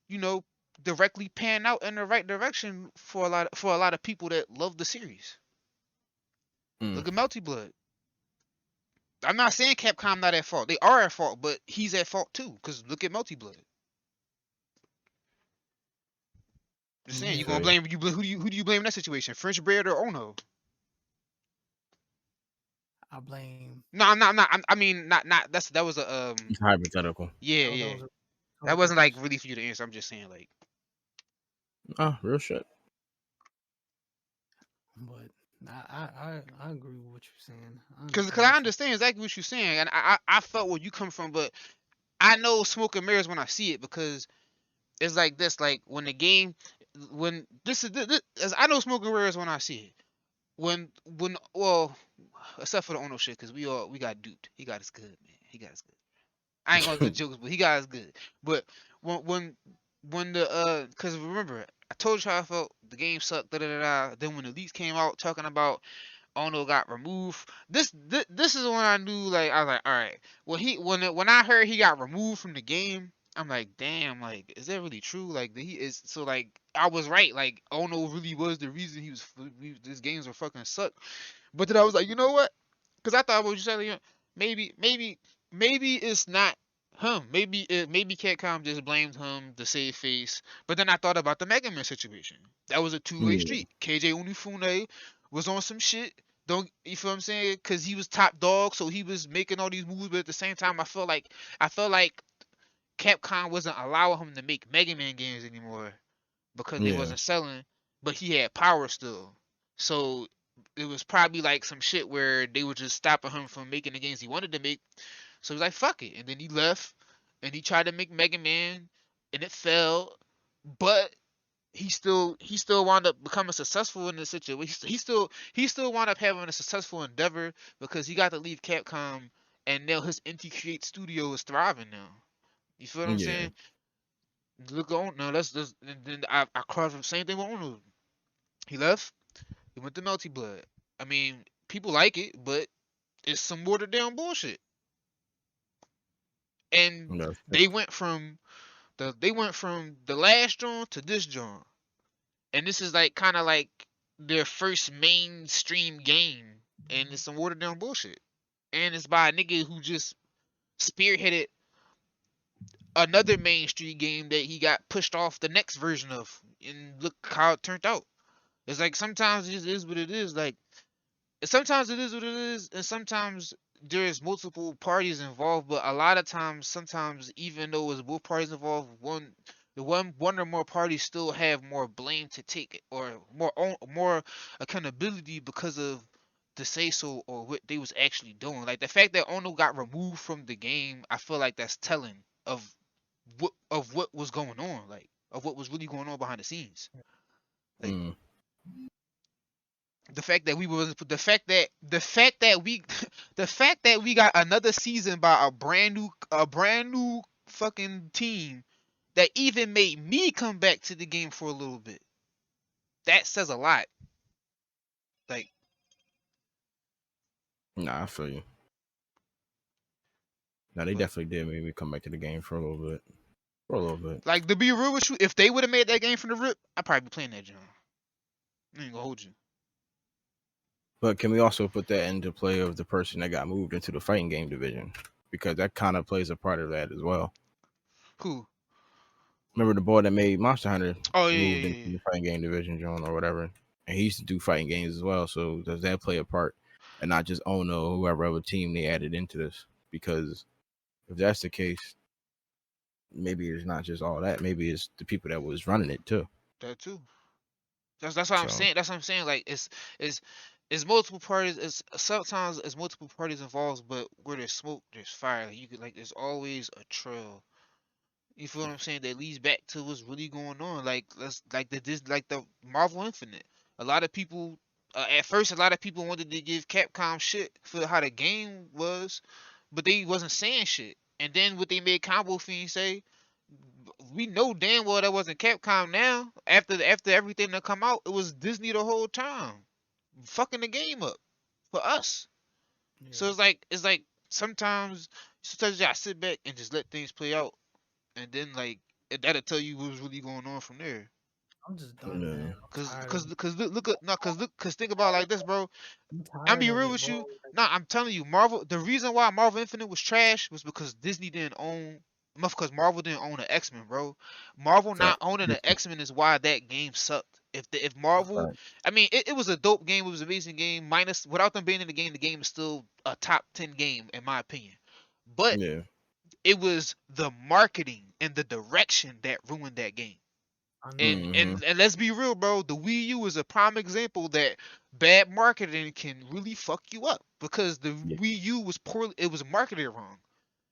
you know, directly pan out in the right direction for a lot of people that love the series. Mm. Look at Melty Blood. I'm not saying Capcom not at fault. They are at fault, but he's at fault too. Cause look at Melty Blood. Just saying, Yeah. you gonna Feel blame who do you blame in that situation? French Bread or Ono? I blame. No, I'm not. I mean, not. That was a It's hypothetical. Yeah, That yeah. was a That wasn't like really for you to answer. I'm just saying like. Oh, real shit. But I agree with what you're saying. Cause what I you're- understand exactly what you're saying, and I felt where you come from, but I know smoke and mirrors when I see it because it's like this. Like when the game, when this as I know smoke and mirrors when I see it. Well, except for the Ono shit, cause we got duped. He got us good, man. He got us good. I ain't gonna do jokes, but he got us good. But when the cause remember I told you how I felt. The game sucked. Da da da da. Then when the leaks came out talking about Ono got removed, this is when I knew like I was like, all right. When I heard he got removed from the game, I'm like, damn, like is that really true? Like he is so like I was right. Like Ono really was the reason these games were fucking suck. But then I was like, you know what? Because I thought what you said, maybe it's not him. Maybe Capcom just blamed him to save face. But then I thought about the Mega Man situation. That was a two-way Yeah. street. KJ Unifune was on some shit. Don't you feel what I'm saying? Because he was top dog, so he was making all these moves. But at the same time, I felt like Capcom wasn't allowing him to make Mega Man games anymore because they Yeah. wasn't selling. But he had power still. So it was probably like some shit where they were just stopping him from making the games he wanted to make. So he was like, "Fuck it," and then he left, and he tried to make Mega Man, and it failed. But he still wound up becoming successful in the situation. He still wound up having a successful endeavor because he got to leave Capcom, and now his Inti Create studio is thriving now. You feel what I'm Yeah. saying? Look on now. And then I crossed the same thing with Ono. He left. He went to Melty Blood. I mean, people like it, but it's some watered down bullshit. And That's they went from the last joint to this joint. and this is like kind of like their first mainstream game, and it's some watered down bullshit, and it's by a nigga who just spearheaded another mainstream game that he got pushed off the next version of, and look how it turned out. It's like sometimes it just is what it is. Like sometimes it is what it is, and sometimes there's multiple parties involved. But a lot of times, sometimes even though it's both parties involved, one or more parties still have more blame to take or more accountability because of the say so or what they was actually doing. Like the fact that Ono got removed from the game, I feel like that's telling of what was going on, like of what was really going on behind the scenes. Like Mm. the fact that we was the fact that we the fact that we got another season by a brand new fucking team that even made me come back to the game for a little bit. That says a lot. Like Nah, I feel you. Nah, they but definitely did make me come back to the game for a little bit. For a little bit. like to be real with you, if they would have made that game from the rip, I'd probably be playing that John. I ain't gonna hold you. But can we also put that into play of the person that got moved into the fighting game division? Because that kind of plays a part of that as well. Who? Remember the boy that made Monster Hunter Oh yeah, moved yeah, into yeah. the fighting game division, John, or whatever. And he used to do fighting games as well. So does that play a part? And not just Ono or whoever other team they added into this? Because if that's the case, maybe it's not just all that. Maybe it's the people that was running it too. That too. That's what I'm So saying. That's what I'm saying. Like it's multiple parties. It's sometimes it's multiple parties involved, but where there's smoke, there's fire. Like you could like there's always a trail. You feel what I'm saying? That leads back to what's really going on. Like let's like the Marvel Infinite. A lot of people at first a lot of people wanted to give Capcom shit for how the game was, but they wasn't saying shit. And then what they made Combo Fiend say, we know damn well that wasn't Capcom now. After everything that come out, it was Disney the whole time. Fucking the game up for us. So Yeah. it's like sometimes you gotta sit back and just let things play out, and then like that'll tell you what was really going on from there. I'm just done, yeah. man. I'm Cause tired of cause cause look at no cause think about it like this, bro. I'm I'm tired be of real it, with bro. you. Like, Nah, I'm telling you, Marvel. The reason why Marvel Infinite was trash was because Disney didn't own. Because Marvel didn't own the X Men, bro. Marvel not Fact. owning the X Men is why that game sucked. If Marvel, Fact. I mean, it was a dope game. It was an amazing game. Minus without them being in the game is still a top 10 game in my opinion. But Yeah. it was the marketing and the direction that ruined that game. I know. And Mm-hmm. and and let's be real, bro. The Wii U is a prime example that bad marketing can really fuck you up because the Yeah. Wii U was poorly. It was marketed wrong.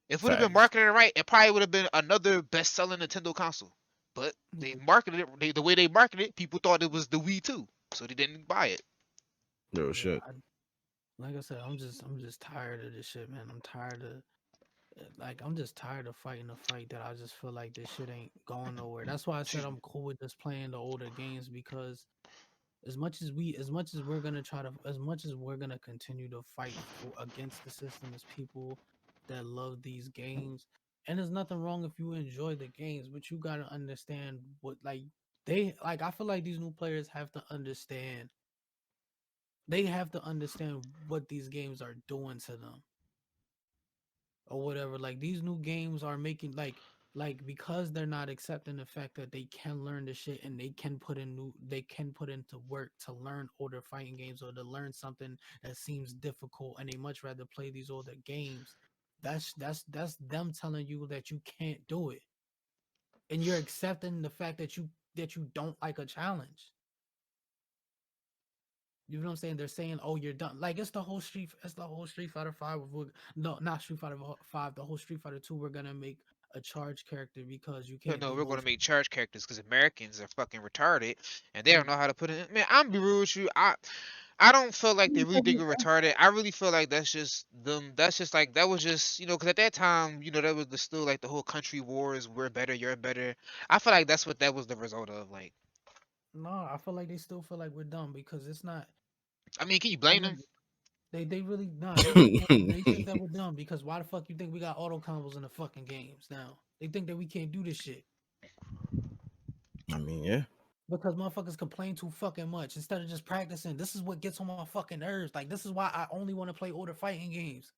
If it would have been Facts. marketed right, it probably would have been another best-selling Nintendo console. But they Yeah, marketed it the way they marketed it. People thought it was the Wii 2, so they didn't buy it. Real yeah. shit. Like I said, I'm just tired of this shit, man. I'm tired of I'm just tired of fighting a fight that I just feel like this shit ain't going nowhere. That's why I said Excuse me. I'm cool with just playing the older games because as much as we're gonna continue to fight against the system as people that love these games, and there's nothing wrong if you enjoy the games, but you gotta understand what I feel like these new players have to understand. They have to understand what these games are doing to them or whatever. Like these new games are making because they're not accepting the fact that they can learn the shit and they can put into work to learn older fighting games or to learn something that seems difficult and they much rather play these older games. That's them telling you that you can't do it. And you're accepting the fact that you don't like a challenge. You know what I'm saying? They're saying, "Oh, you're done." Like it's the whole Street Fighter Five. No, not Street Fighter Five. The whole Street Fighter Two. We're gonna make a charge character because you No, can't no, do we're gonna both. make charge characters because Americans are fucking retarded and they don't Mm. know how to put it in. Man, I'm be real with you. I don't feel like they really think we're retarded. I really feel like that's just them. That's just like that was just because at that time that was still like the whole country wars. We're better, you're better. I feel like that's what that was the result of. Like, No, I feel like they still feel like we're dumb because it's not. I mean, can you I blame them? mean, they really nah. They think that we're dumb because why the fuck you think we got auto combos in the fucking games now? They think that we can't do this shit. I mean, yeah. Because motherfuckers complain too fucking much instead of just practicing. This is what gets on my fucking nerves. Like, this is why I only want to play older fighting games.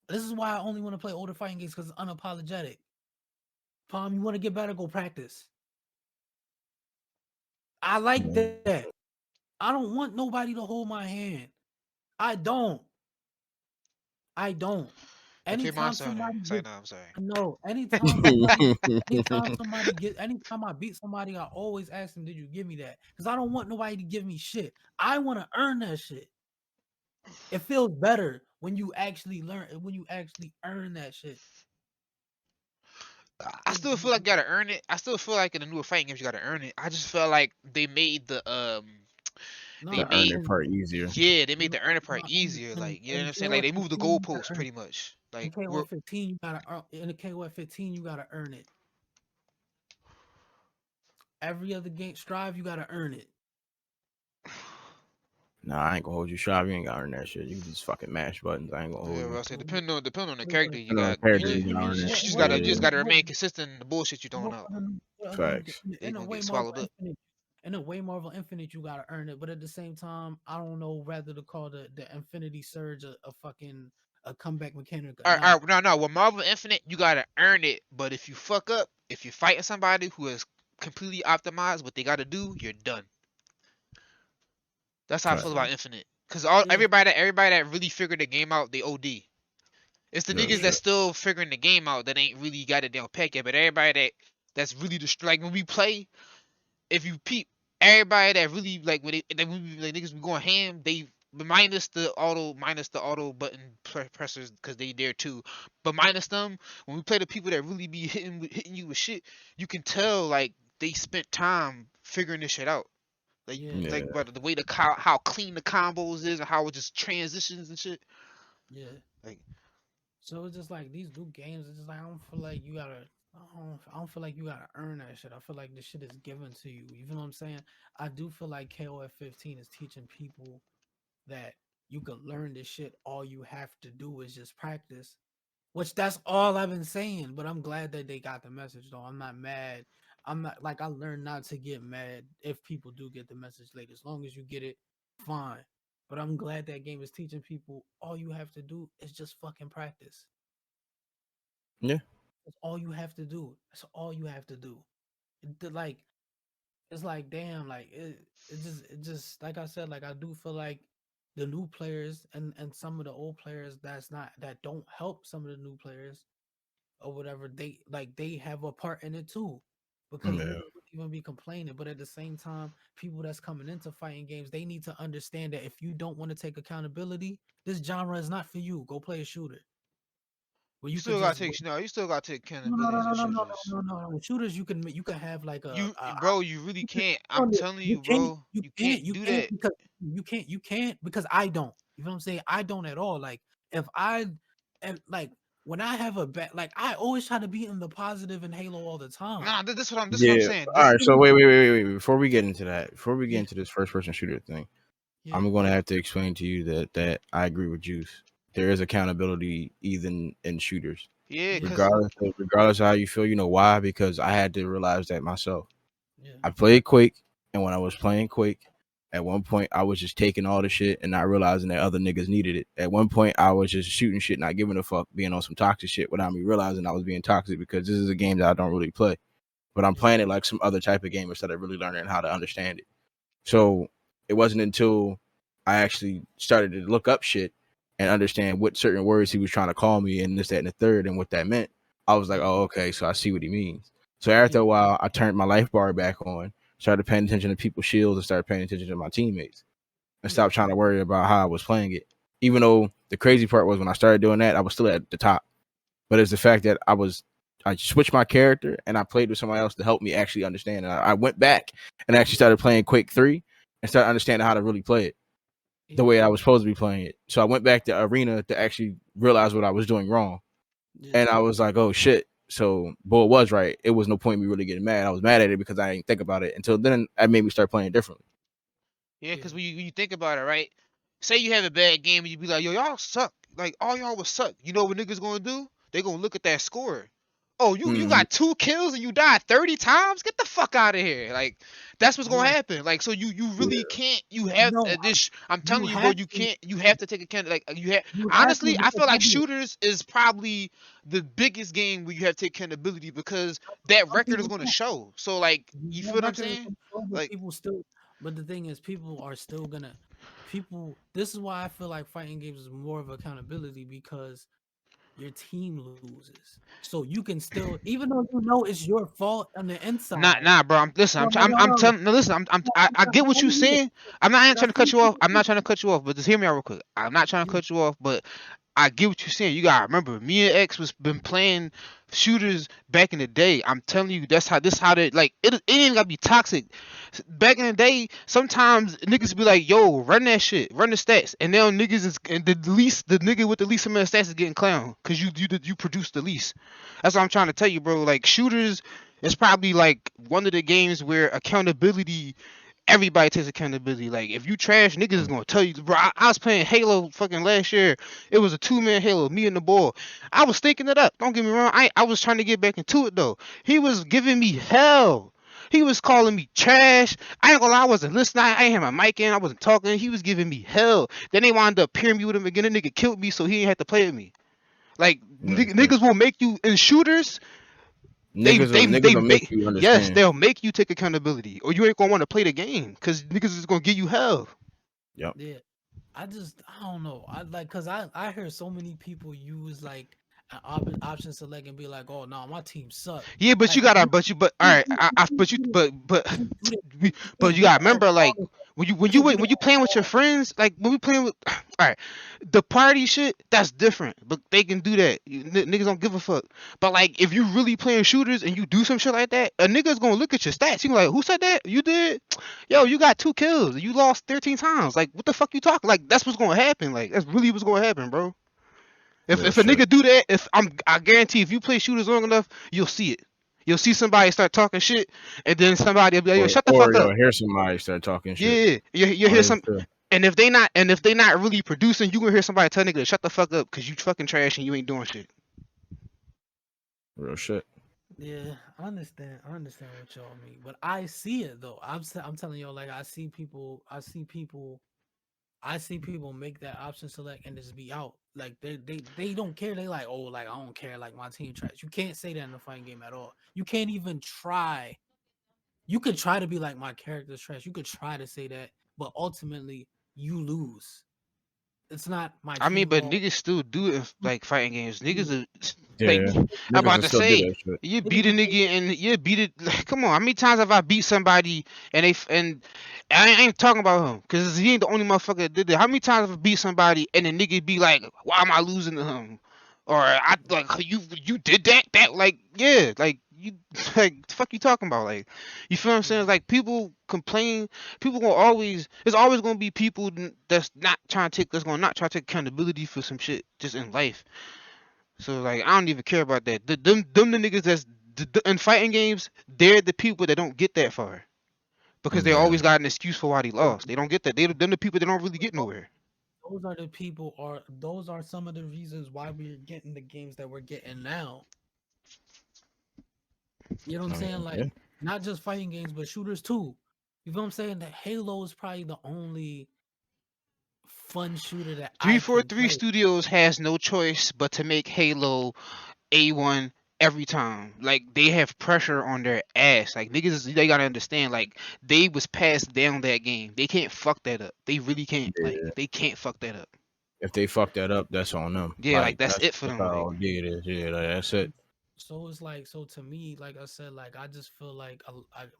This is why I only want to play older fighting games, because it's unapologetic. Palm, you want to get better, go practice. I like that. I don't want nobody to hold my hand. I don't. Okay, Anytime Monster Hunter. somebody Say gets, no, I'm sorry. no, anytime I beat somebody, I always ask them, did you give me that? Because I don't want nobody to give me shit. I want to earn that shit. It feels better when you actually earn that shit. I still feel like you gotta earn it. I still feel like in the newer fighting games you gotta earn it. I just feel like they made the No, they The earn made it part easier. yeah, they made no, the earn it part no, easier. Like, you know what I'm saying? Like KOF they moved the 15, you gotta goalposts earn pretty it. much. In Like we're KOF 15, you gotta earn. In the KOF 15, you gotta earn it. Every other game, Strive, you gotta earn it. Nah, I ain't gonna hold you sharp. You ain't gotta earn that shit. You can just fucking mash buttons. I ain't gonna hold yeah, you. well, I say depending on the Wait, character, wait. you Depending on the got character, you gotta earn you it. just Yeah, gotta remain consistent in the bullshit you throwing But out. facts. They in a gonna way, get Marvel swallowed up. Infinite, you gotta earn it. But at the same time, I don't know whether to call the Infinity Surge a fucking a comeback mechanic or All not. right, no. With Marvel Infinite, you gotta earn it. But if you fuck up, if you're fighting somebody who is completely optimized what they gotta do, you're done. That's how I feel Facts. about Infinite. Cause Yeah, everybody that really figured the game out, they OD. It's the Real niggas yeah, that's shit. still figuring the game out that ain't really got it down pack yet. But everybody that's really like when we play, if you peep, everybody that really like when we like niggas be going ham, they minus the auto button pressers because they there too. But minus them, when we play the people that really be hitting you with shit, you can tell like they spent time figuring this shit out. Like yeah, Yeah. like but the way how clean the combos is and how it just transitions and shit. yeah. Like So it's just like these new games. It's just like I don't feel like you gotta. I don't feel like you gotta earn that shit. I feel like this shit is given to you. You know what I'm saying? I do feel like KOF 15 is teaching people that you can learn this shit. All you have to do is just practice. Which that's all I've been saying. But I'm glad that they got the message though. I'm not mad. I'm not like I learned not to get mad if people do get the message late. As long as you get it, fine. But I'm glad that game is teaching people all you have to do is just fucking practice. Yeah. That's all you have to do. That's all you have to do. Like it's like damn, like it just like I said, like I do feel like the new players and some of the old players that don't help some of the new players or whatever, they have a part in it too. Because Yeah. niggas would even be complaining, but at the same time, people that's coming into fighting games, they need to understand that if you don't want to take accountability, this genre is not for you. Go play a shooter where you you could still gotta just take you still gotta take no, no, no, accountabilities no, with no, no, shooters. no, no, no. Shooters, you can have like You bro, you really can't. I'm telling you, bro, you can't do that. you can't because I don't. You know what I'm saying? I don't at all. Like if I and like when I have a bad, like I always try to be in the positive in Halo all the time. Nah, this what I'm Yeah. saying. All This right. So wait. Before we get into that, before we get Yeah, into this first person shooter thing, yeah, I'm gonna have to explain to you that I agree with Juice. There is accountability even in shooters, yeah, yeah, cause regardless of how you feel. You know why? Because I had to realize that myself. yeah, I played Quake, and when I was playing Quake, at one point I was just taking all the shit and not realizing that other niggas needed it. At one point I was just shooting shit, not giving a fuck, being on some toxic shit without me realizing I was being toxic because this is a game that I don't really play. But I'm yeah, playing it like some other type of game instead of really learning how to understand it. So it wasn't until I actually started to look up shit and understand what certain words he was trying to call me and this, that, and the third and what that meant. I was like, yeah, oh, okay, so I see what he means. So after yeah, a while, I turned my life bar back on, started paying attention to people's shields and started paying attention to my teammates and yeah, stopped trying to worry about how I was playing it. Even though the crazy part was when I started doing that, I was still at the top. But it's the fact that I switched my character and I played with somebody else to help me actually understand. And I went back and actually started playing Quake 3 and started understanding how to really play it the yeah, way I was supposed to be playing it. So I went back to Arena to actually realize what I was doing wrong. yeah, And I was like, oh shit. So Boy was right. It was no point in me really getting mad. I was mad at it because I didn't think about it until then. That made me start playing differently. yeah, yeah, cause when you think about it, right? Say you have a bad game and you be like, yo, y'all suck. Like all y'all will suck. You know what niggas gonna do? They gonna look at that score. Oh, you got 2 kills and you died 30 times? Get the fuck out of here. Like, that's what's gonna Yeah, happen. Like, so you really can't. You have no, this. I'm you telling you, bro. have You to, can't. You have to take account. Like, you have. you have to Honestly, I because feel like people, shooters is probably the biggest game where you have to take accountability because that some record is people gonna don't. show. So like, you Your feel what I'm record is saying? gonna show, but Like, people still. But the thing is, people are still gonna. People. This is why I feel like fighting games is more of accountability because your team loses. So you can still, even though you know it's your fault on the nah, inside. nah, bro. Listen. No, no, no, I'm no, no. telling. No, listen. No, I I'm get what you're telling you. saying. I ain't But I trying to cut see you off. people I'm not do trying to cut you off. But just hear me out real quick. I'm not trying to cut you off. But I get what you're saying. You gotta remember, me and X was been playing shooters back in the day. I'm telling you, that's how this how they like it ain't gotta be toxic. Back in the day, sometimes niggas be like, yo, run that shit, run the stats. And now niggas is and the nigga with the least amount of stats is getting clown. Cause you produce the least. That's what I'm trying to tell you, bro. Like shooters is probably like one of the games where accountability everybody takes accountability. Like if you trash, niggas is gonna tell you, bro. I was playing Halo fucking last year. It was a 2-man Halo, me and the ball. I was thinking it up. Don't get me wrong. I was trying to get back into it though. He was giving me hell. He was calling me trash. I ain't gonna lie, I wasn't listening. I ain't had my mic in. I wasn't talking. He was giving me hell. Then they wound up pairing me with him again. The nigga killed me, so he ain't have to play with me. Like niggas will make you in shooters. They Niggas will make make you yes, understand. they'll make you take accountability, or you ain't gonna want to play the game because niggas is gonna give you hell. Yep. Yeah, I don't know. I like because I hear so many people use like an option select and be like, oh no, my team suck. Yeah, but you Like gotta, but all right, but you gotta remember, like when you playing with your friends, like when we playing with, all right, the party shit, that's different. But they can do that. Niggas don't give a fuck. But like if you really playing shooters and you do some shit like that, a nigga's gonna look at your stats. You like, who said that? You did? Yo, you got 2 kills. You lost 13 times. Like what the fuck you talking? Like that's what's gonna happen. Like that's really what's gonna happen, bro. Real If a shit. nigga do that, I guarantee if you play shooters long enough, you'll see it. You'll see somebody start talking shit, and then somebody will be like, "Yo, shut the Or fuck you'll up." hear somebody start talking shit. Yeah, you hear That is some, true. and if they not really producing, you gonna hear somebody tell nigga to shut the fuck up because you fucking trash and you ain't doing shit. Real shit. yeah, I understand what y'all mean, but I see it though. I'm telling y'all, like I see people make that option select and just be out. Like they don't care. They like, oh, like I don't care. Like my team trash. You can't say that in a fighting game at all. You can't even try. You could try to be like my character's trash. You could try to say that, but ultimately you lose. It's not my I mean, team but fault. niggas still do it in, like fighting games. Niggas are like, Yeah. I'm Niggas about will to still do say, that shit. you beat a nigga and you beat it. Like, come on, how many times have I beat somebody and and I ain't talking about him because he ain't the only motherfucker that did that. How many times have I beat somebody and the nigga be like, why am I losing to him? Or I like you did that like yeah like you like the fuck you talking about like you feel what I'm saying? It's like people complain, people gonna always there's always gonna be people that's not trying to take that's gonna not try to take accountability for some shit just in life. So like I don't even care about that. Them the niggas that's in fighting games, they're the people that don't get that far because they Yeah. always got an excuse for why they lost. They don't get that. They them the people that don't really get nowhere. Those are the people, or those are some of the reasons why we're getting the games that we're getting now. You know what I'm I saying? mean, Like yeah. not just fighting games, but shooters too. You know what I'm saying? That Halo is probably the only fun shooter that I can 343 play. Studios has no choice but to make Halo A1 every time. Like they have pressure on their ass. Like niggas, they gotta understand. Like they was passed down that game. They can't fuck that up. They really can't. Like Yeah. they can't fuck that up. If they fuck that up, that's on them. Yeah, like Like that's it for that's them. Like how it is. Yeah, like, that's it. So it's like, so to me, like I said, like I just feel like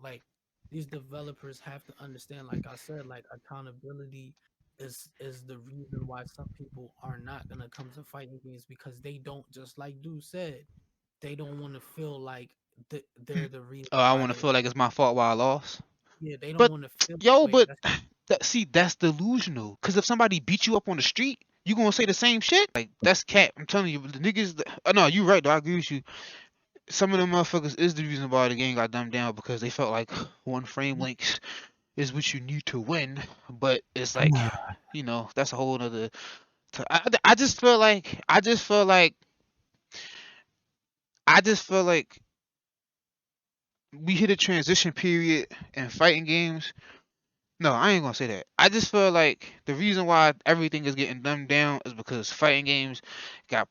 like these developers have to understand, like I said, like accountability is the reason why some people are not gonna come to fighting games because they don't, just like Dude said, they don't want to feel like they're the reason I why want to they, feel like it's my fault why I lost. yeah, they don't But want to feel that yo, way. but That's see, that's delusional. Cause if somebody beat you up on the street, you gonna say the same shit? Like that's cap. I'm telling you, the niggas. No, you right though. I agree with you. Some of them motherfuckers is the reason why the game got dumbed down because they felt like one frame links is what you need to win. But it's like, that's a whole nother. I just feel like I just feel like we hit a transition period in fighting games. No, I ain't gonna say that. I just feel like the reason why everything is getting dumbed down is because fighting games got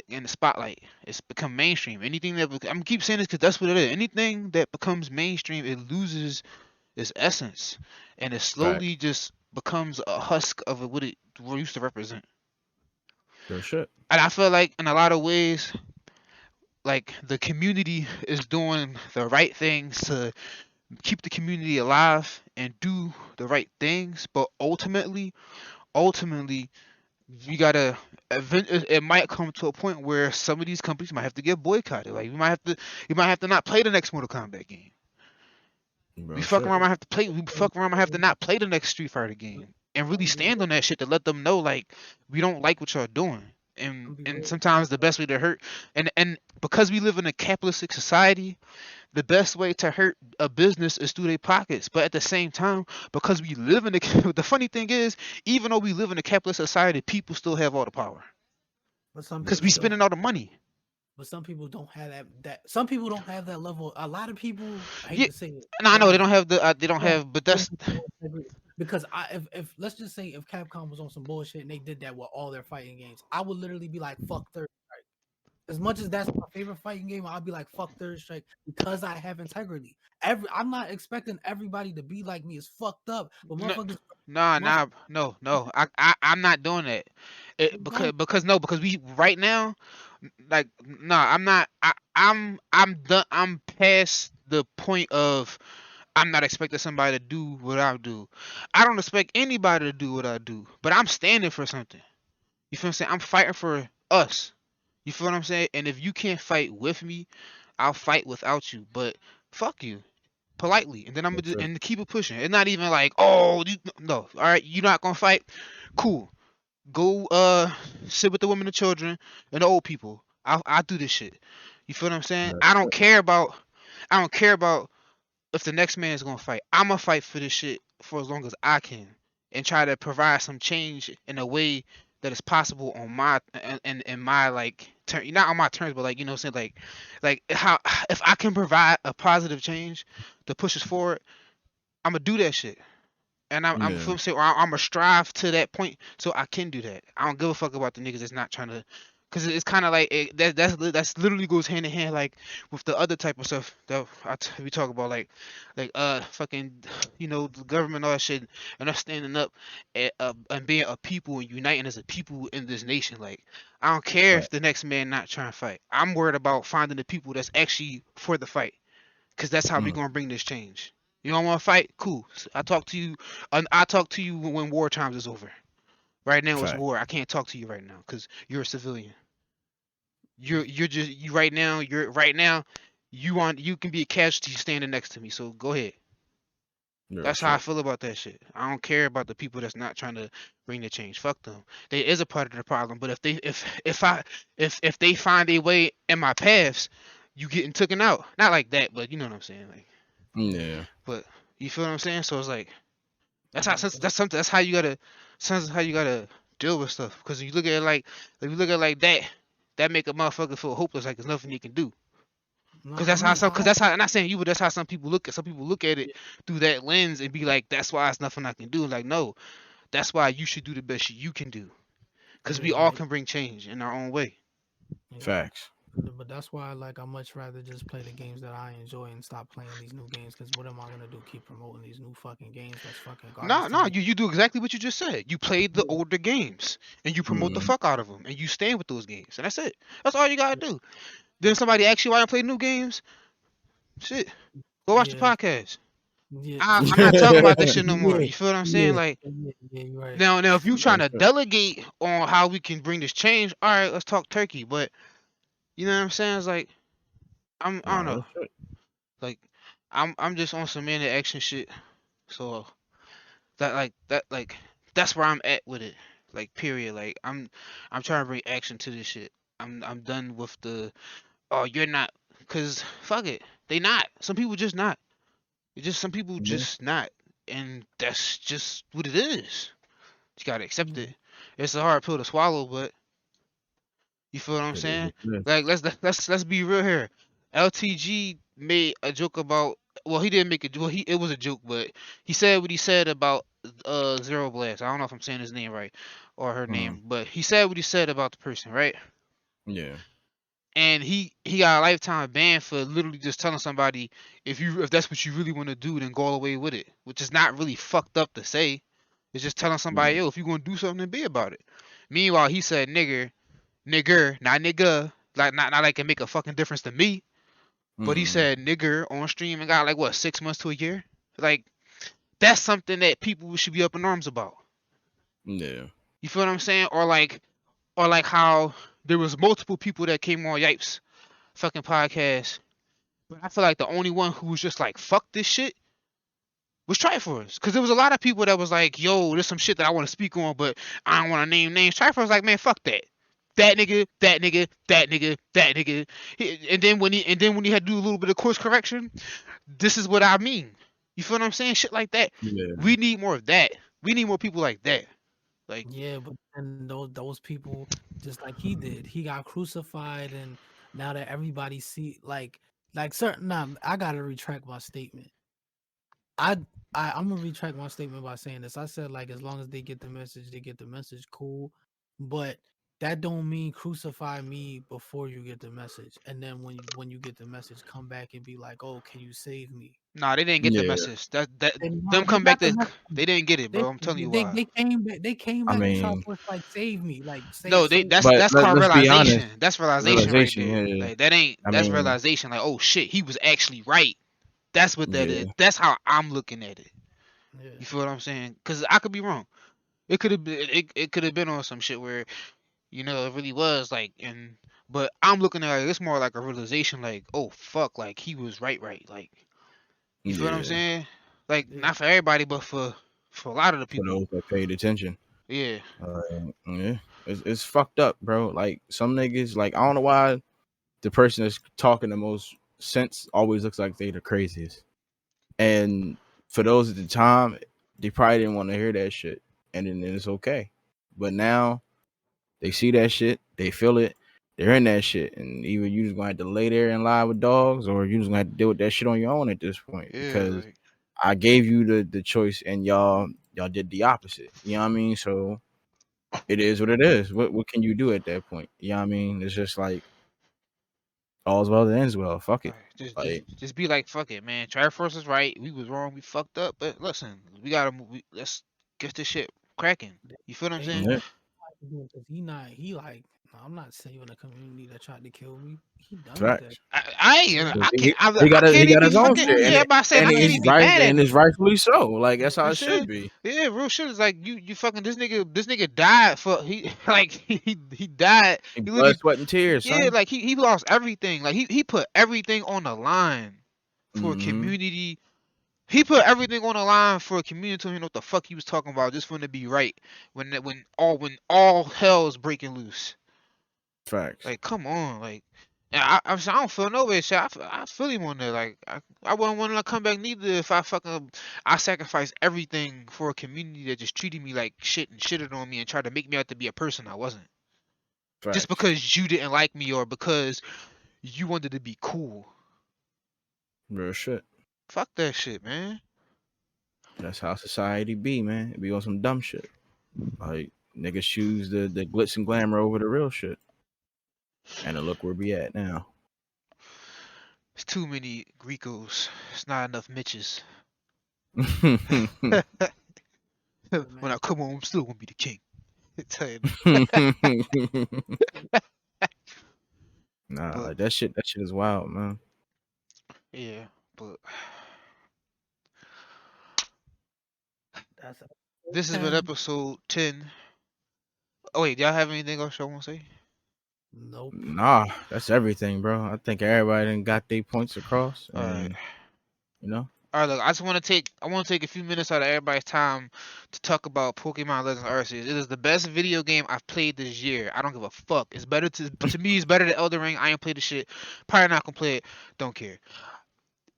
in the spotlight. It's become mainstream. Anything that I'm gonna keep saying this because that's what it is. Anything that becomes mainstream, it loses its essence, and it Fact. slowly just becomes a husk of what it used to represent. Real shit. And I feel like in a lot of ways, like the community is doing the right things to keep the community alive and do the right things, but ultimately you gotta it might come to a point where some of these companies might have to get boycotted. Like you might have to not play the next Mortal Kombat game. Real shit. We fuck around might have to not play the next Street Fighter game and really stand on that shit to let them know like we don't like what y'all doing. And sometimes the best way to hurt and because we live in a capitalistic society, the best way to hurt a business is through their pockets. But at the same time, because we live in the the funny thing is, even though we live in a capitalist society, people still have all the power But some because people we don't. spending all the money. But some people don't have that. Some people don't have that level. A lot of people. I hate Yeah, to say it. and I know don't they don't have the they don't don't have, but that's because if let's just say if Capcom was on some bullshit and they did that with all their fighting games, I would literally be like, fuck Third Strike. As much as that's my favorite fighting game, I'd be like, fuck Third Strike because I have integrity. I'm not expecting everybody to be like me. It's fucked up, but no, motherfuckers, no. I'm not doing that. Because we right now, like no, I'm not. I'm done. I'm past the point of I'm not expecting somebody to do what I do. I don't expect anybody to do what I do, but I'm standing for something. You feel what I'm saying? I'm fighting for us. You feel what I'm saying? And if you can't fight with me, I'll fight without you. But fuck you, politely, and then I'm gonna Real shit. and keep it pushing. It's not even like, oh, no, all right, you're not gonna fight. Cool, go sit with the women and children and the old people. I'll do this shit. You feel what I'm saying? Real I don't shit. care about if the next man is gonna fight. I'm gonna fight for this shit for as long as I can and try to provide some change in a way that is possible on my and my like turn, not on my terms, but like you know what I'm saying, like how if I can provide a positive change to push us forward, I'm gonna do that shit. And I'm Yeah. feel saying, or I'm gonna strive to that point so I can do that. I don't give a fuck about the niggas that's not trying to, cause it's kind of like that's literally goes hand in hand like with the other type of stuff that we talk about like fucking you know the government all that shit and us standing up and being a people and uniting as a people in this nation. Like I don't care Right. if the next man not trying to fight. I'm worried about finding the people that's actually for the fight. Cause that's how we Mm. gonna bring this change. You don't want to fight? Cool. I talk to you. I talk to you when war times is over. Right now it's Fact. war. I can't talk to you right now because you're a civilian. You're just you right now. You're right now. You can be a casualty standing next to me. So go ahead. Real That's how I shit. feel about that shit. I don't care about the people that's not trying to bring the change. Fuck them. They is a part of the problem. But if they find a way in my paths, you getting taken out. Not like that, but you know what I'm saying. Like, Yeah. but you feel what I'm saying? So it's like that's how Yeah, that's something that's how you gotta sounds how you gotta deal with stuff. Because you look at it like if you look at it like that, that make a motherfucker feel hopeless, like there's nothing he can do. no, Because I that's how mean, some. Because that's how. I'm not saying you, but that's how some people look at. Some people look at it yeah, through that lens and be like, "That's why it's nothing I can do." Like, no, that's why you should do the best you can do. Because we yeah, all like can bring change in our own way. yeah. Facts. But that's why, like, I much rather just play the games that I enjoy and stop playing these new games. Because what am I gonna do? Keep promoting these new fucking games? That's fucking garbage No, to no, me. you do exactly what you just said. You played the Yeah, older games and you promote the Mm-hmm. fuck out of them and you stand with those games and that's it. That's all you gotta do. Then somebody asks you why I play new games. Shit, go watch the yeah, podcast. yeah, I'm not talking about that shit no more. yeah, You feel what I'm saying? yeah, Like yeah. You're right. now, if you trying Real to shit. delegate on how we can bring this change, all right, let's talk turkey. But you know what I'm saying? It's like I Nah, don't know. real shit. Like I'm just on some man action shit. So that that's where I'm at with it. Like period. Like I'm trying to bring action to this shit. I'm done with the oh you're not because fuck it they not. Some people just not. It's just some people Yeah. just not, and that's just what it is. You gotta accept Yeah. it. It's a hard pill to swallow, but You feel what I'm It is saying? what it is. Like let's be real here. LTG made a joke about. Well, he didn't make a. Well, it was a joke, but he said what he said about Zero Blast. I don't know if I'm saying his name right or her name, but he said what he said about the person, right? Yeah. And he got a lifetime ban for literally just telling somebody if that's what you really want to do, then go all the way with it, which is not really fucked up to say. It's just telling somebody, Yeah. yo, if you're gonna do something, then be about it. Meanwhile, he said nigger, not nigga, like not like it make a fucking difference to me. But he Mm. said nigger on stream and got like what 6 months to a year. Like that's something that people should be up in arms about. Yeah. You feel what I'm saying? Or like how there was multiple people that came on Yipes fucking podcast, but I feel like the only one who was just like fuck this shit was Triforce, because there was a lot of people that was like, yo, there's some shit that I want to speak on, but I don't want to name names. Triforce was like, man, fuck that. That nigga, that nigga, that nigga, that nigga. And then when he had to do a little bit of course correction, this is what I mean. You feel what I'm saying? Shit like that. Yeah. We need more of that. We need more people like that. Like, Yeah, but then those people, just like he did, he got crucified, and now that everybody see like certain. Nah, I gotta retract my statement. I'm gonna retract my statement by saying this. I said like as long as they get the message, they get the message, cool. But that don't mean crucify me before you get the message, and then when you get the message, come back and be like, oh, can you save me? nah, they didn't get the Yeah. message. That And them nah, they come back got the to message. they didn't get it, They bro. I'm telling you they why. they came back. They came I back to mean, Triforce like save me, like No, they save that's me. but that's called let's be honest. realization. That's realization right Realization. there. Yeah. Like that ain't I that's mean, realization. Like, oh shit, he was actually right. That's what that is. yeah. That's how I'm looking at it. Yeah. You feel what I'm saying? Cause I could be wrong. It could have been it could have been on some shit where it really was like but I'm looking at it, it's more like a realization like, oh fuck, like he was right. Like, you feel what I'm Yeah. saying? Like Yeah. not for everybody, but for a lot of the For people. those that paid attention. Yeah. Yeah. It's fucked up, bro. Like some niggas, like I don't know why the person that's talking the most sense always looks like they the craziest. And for those at the time, they probably didn't want to hear that shit, and then it's okay. But now they see that shit, they feel it, they're in that shit, and either you just gonna have to lay there and lie with dogs, or you just gonna have to deal with that shit on your own at this point. Yeah, Because like I gave you the choice, and y'all did the opposite. You know what I mean? So it is what it is. What can you do at that point? You know what I mean? It's just like all's well that ends well. Fuck it. Alright, just Like just just be like, fuck it, man. Triforce is right. We was wrong. We fucked up. But listen, we gotta let's get this shit cracking. You feel what I'm They saying? ain't yeah, because he like, "No, I'm not saving a community that tried to kill me. He done with that. facts. I can't. He I got can't even his be own fucking. shit, Yeah, I'm about to say and I can't it's even be right, mad at and it's him. rightfully so. Like that's You how know it should saying? be. Yeah, real shit is like you fucking this nigga died for he like he died. He Blood, literally sweat, and tears, yeah, son. like he lost everything. Like he put everything on the line for a Mm-hmm. community. He put everything on the line for a community to know what the fuck he was talking about, just for him to be right when all hell's breaking loose. Facts. Like, come on, like, and I don't feel no way, shit. I feel him on there. Like, I wouldn't want to come back neither if I sacrificed everything for a community that just treated me like shit and shitted on me and tried to make me out to be a person I wasn't. Just Facts. because you didn't like me or because you wanted to be cool. Real shit. Fuck that shit, man. That's how society be, man. It be on some dumb shit. Like niggas choose the glitz and glamour over the real shit. And then look where we at now. It's too many Gricos. It's not enough Mitches. When I come home, I'm still gonna be the king. Tell you. Nah, But like that shit is wild, man. yeah, but That's this has been episode 10. Oh wait, y'all have anything else y'all want to say? nope. Nah, that's everything, bro. I think everybody done got their points across, All right. and you know, All right, look, I want to take a few minutes out of everybody's time to talk about Pokemon Legends Arceus. It is the best video game I've played this year. I don't give a fuck. It's better to me. It's better than Elden Ring. I ain't played the shit. Probably not gonna play it. Don't care.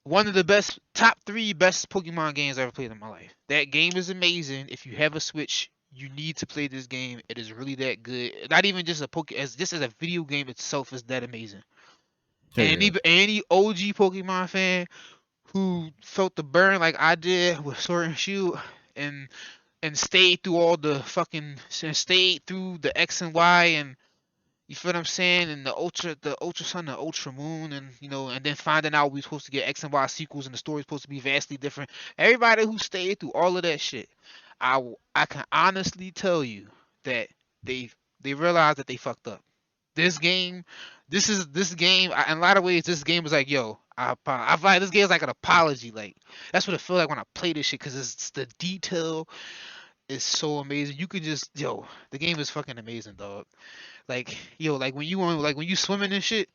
One of the top 3 best Pokemon games I ever played in my life. That game is amazing. If you have a Switch, You need to play this game. It is really that good. Not even just a just as a video game itself is that amazing. Any OG Pokemon fan who felt the burn like I did with Sword and Shield and stayed through all the fucking stayed through the X and Y and you feel what I'm saying, and the Ultra Sun, the Ultra Moon, and and then finding out we're supposed to get X and Y sequels and the story's supposed to be vastly different. Everybody who stayed through all of that shit, I can honestly tell you that they realized that they fucked up. This game, this game. In a lot of ways, this game was like, yo, I feel like this game is like an apology. Like that's what it feels like when I play this shit, because it's the detail is so amazing. You could just the game is fucking amazing, dog. Like like when you swimming and shit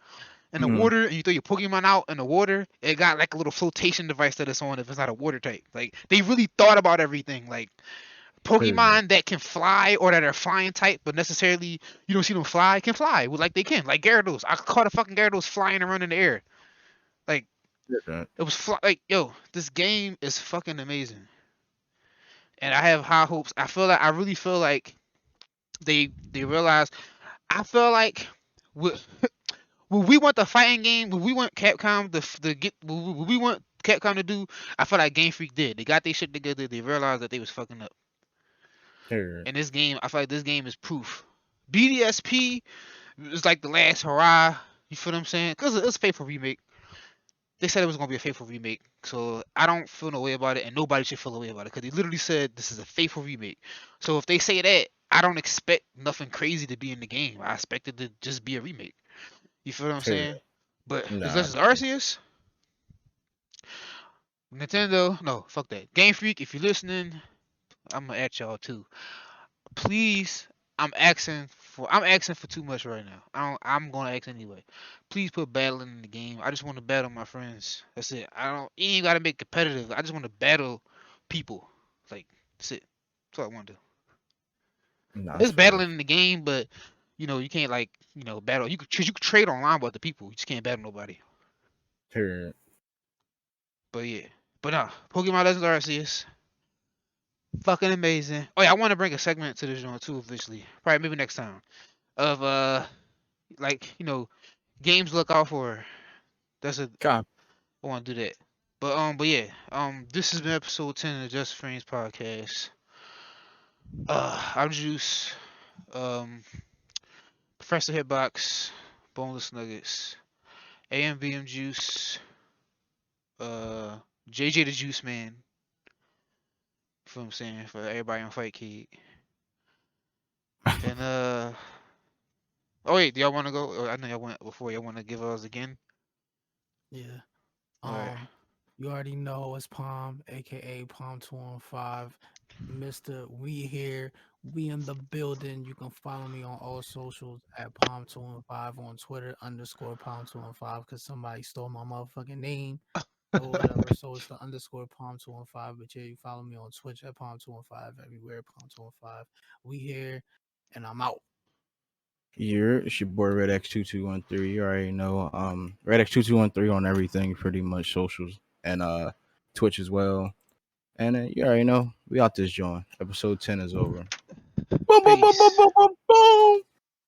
in the water and you throw your Pokemon out in the water, it got like a little flotation device that it's on if it's not a water type. Like they really thought about everything. Like Pokemon that can fly or that are flying type, but necessarily you don't see them fly, can fly. Like they can. Like Gyarados. I caught a fucking Gyarados flying around in the air. Like it was like this game is fucking amazing. And I have high hopes. I really feel like they realize. I feel like when we want the fighting game, when we want Capcom what we want Capcom to do, I feel like Game Freak did. They got their shit together. They realized that they was fucking up. And this game, I feel like this game is proof. BDSP is like the last hurrah. You feel what I'm saying? Because it's a faithful remake. They said it was gonna be a faithful remake, so I don't feel no way about it, and nobody should feel no way about it, because they literally said this is a faithful remake. So if they say that, I don't expect nothing crazy to be in the game. I expect it to just be a remake. You feel what I'm saying? But is this Arceus? Nintendo? No, fuck that. Game Freak, if you're listening, I'm gonna at y'all too. Please, I'm asking for too much right now. I'm gonna ask anyway. Please put battling in the game. I just want to battle my friends. That's it. You ain't gotta make competitive. I just want to battle people. Like that's it. That's all I want to do. It's battling in the game, but you can't battle. You could trade online with other people. You just can't battle nobody. But yeah, but nah. Pokemon Legends Arceus. Fucking amazing. Oh yeah, I want to bring a segment to this joint too eventually. Probably maybe next time. Of games to look out for. That's a I want to do that. But yeah, this has been episode 10 of the Just Frames podcast. I'm Juice, Professor Hitbox, Boneless Nuggets, AMVM Juice, JJ the Juice Man. You feel what I'm saying? For everybody on Fight Kid. And oh wait, do y'all want to go? I know y'all went before. Y'all want to give us again? Yeah. Alright. You already know it's Palm, aka Palm 215, Mr. We here. We in the building. You can follow me on all socials at Palm 215 on Twitter _Palm 215 because somebody stole my motherfucking name or whatever. So it's the _ Palm 215. But yeah, you follow me on Twitch at Palm 215 everywhere. Palm 215. We here, and I'm out. It's your boy Red X2213. You already know. Red X2213 on everything, pretty much socials and Twitch as well. And you already know we out this joint. Episode 10 is over. Boom, boom, boom, boom, boom, boom, boom.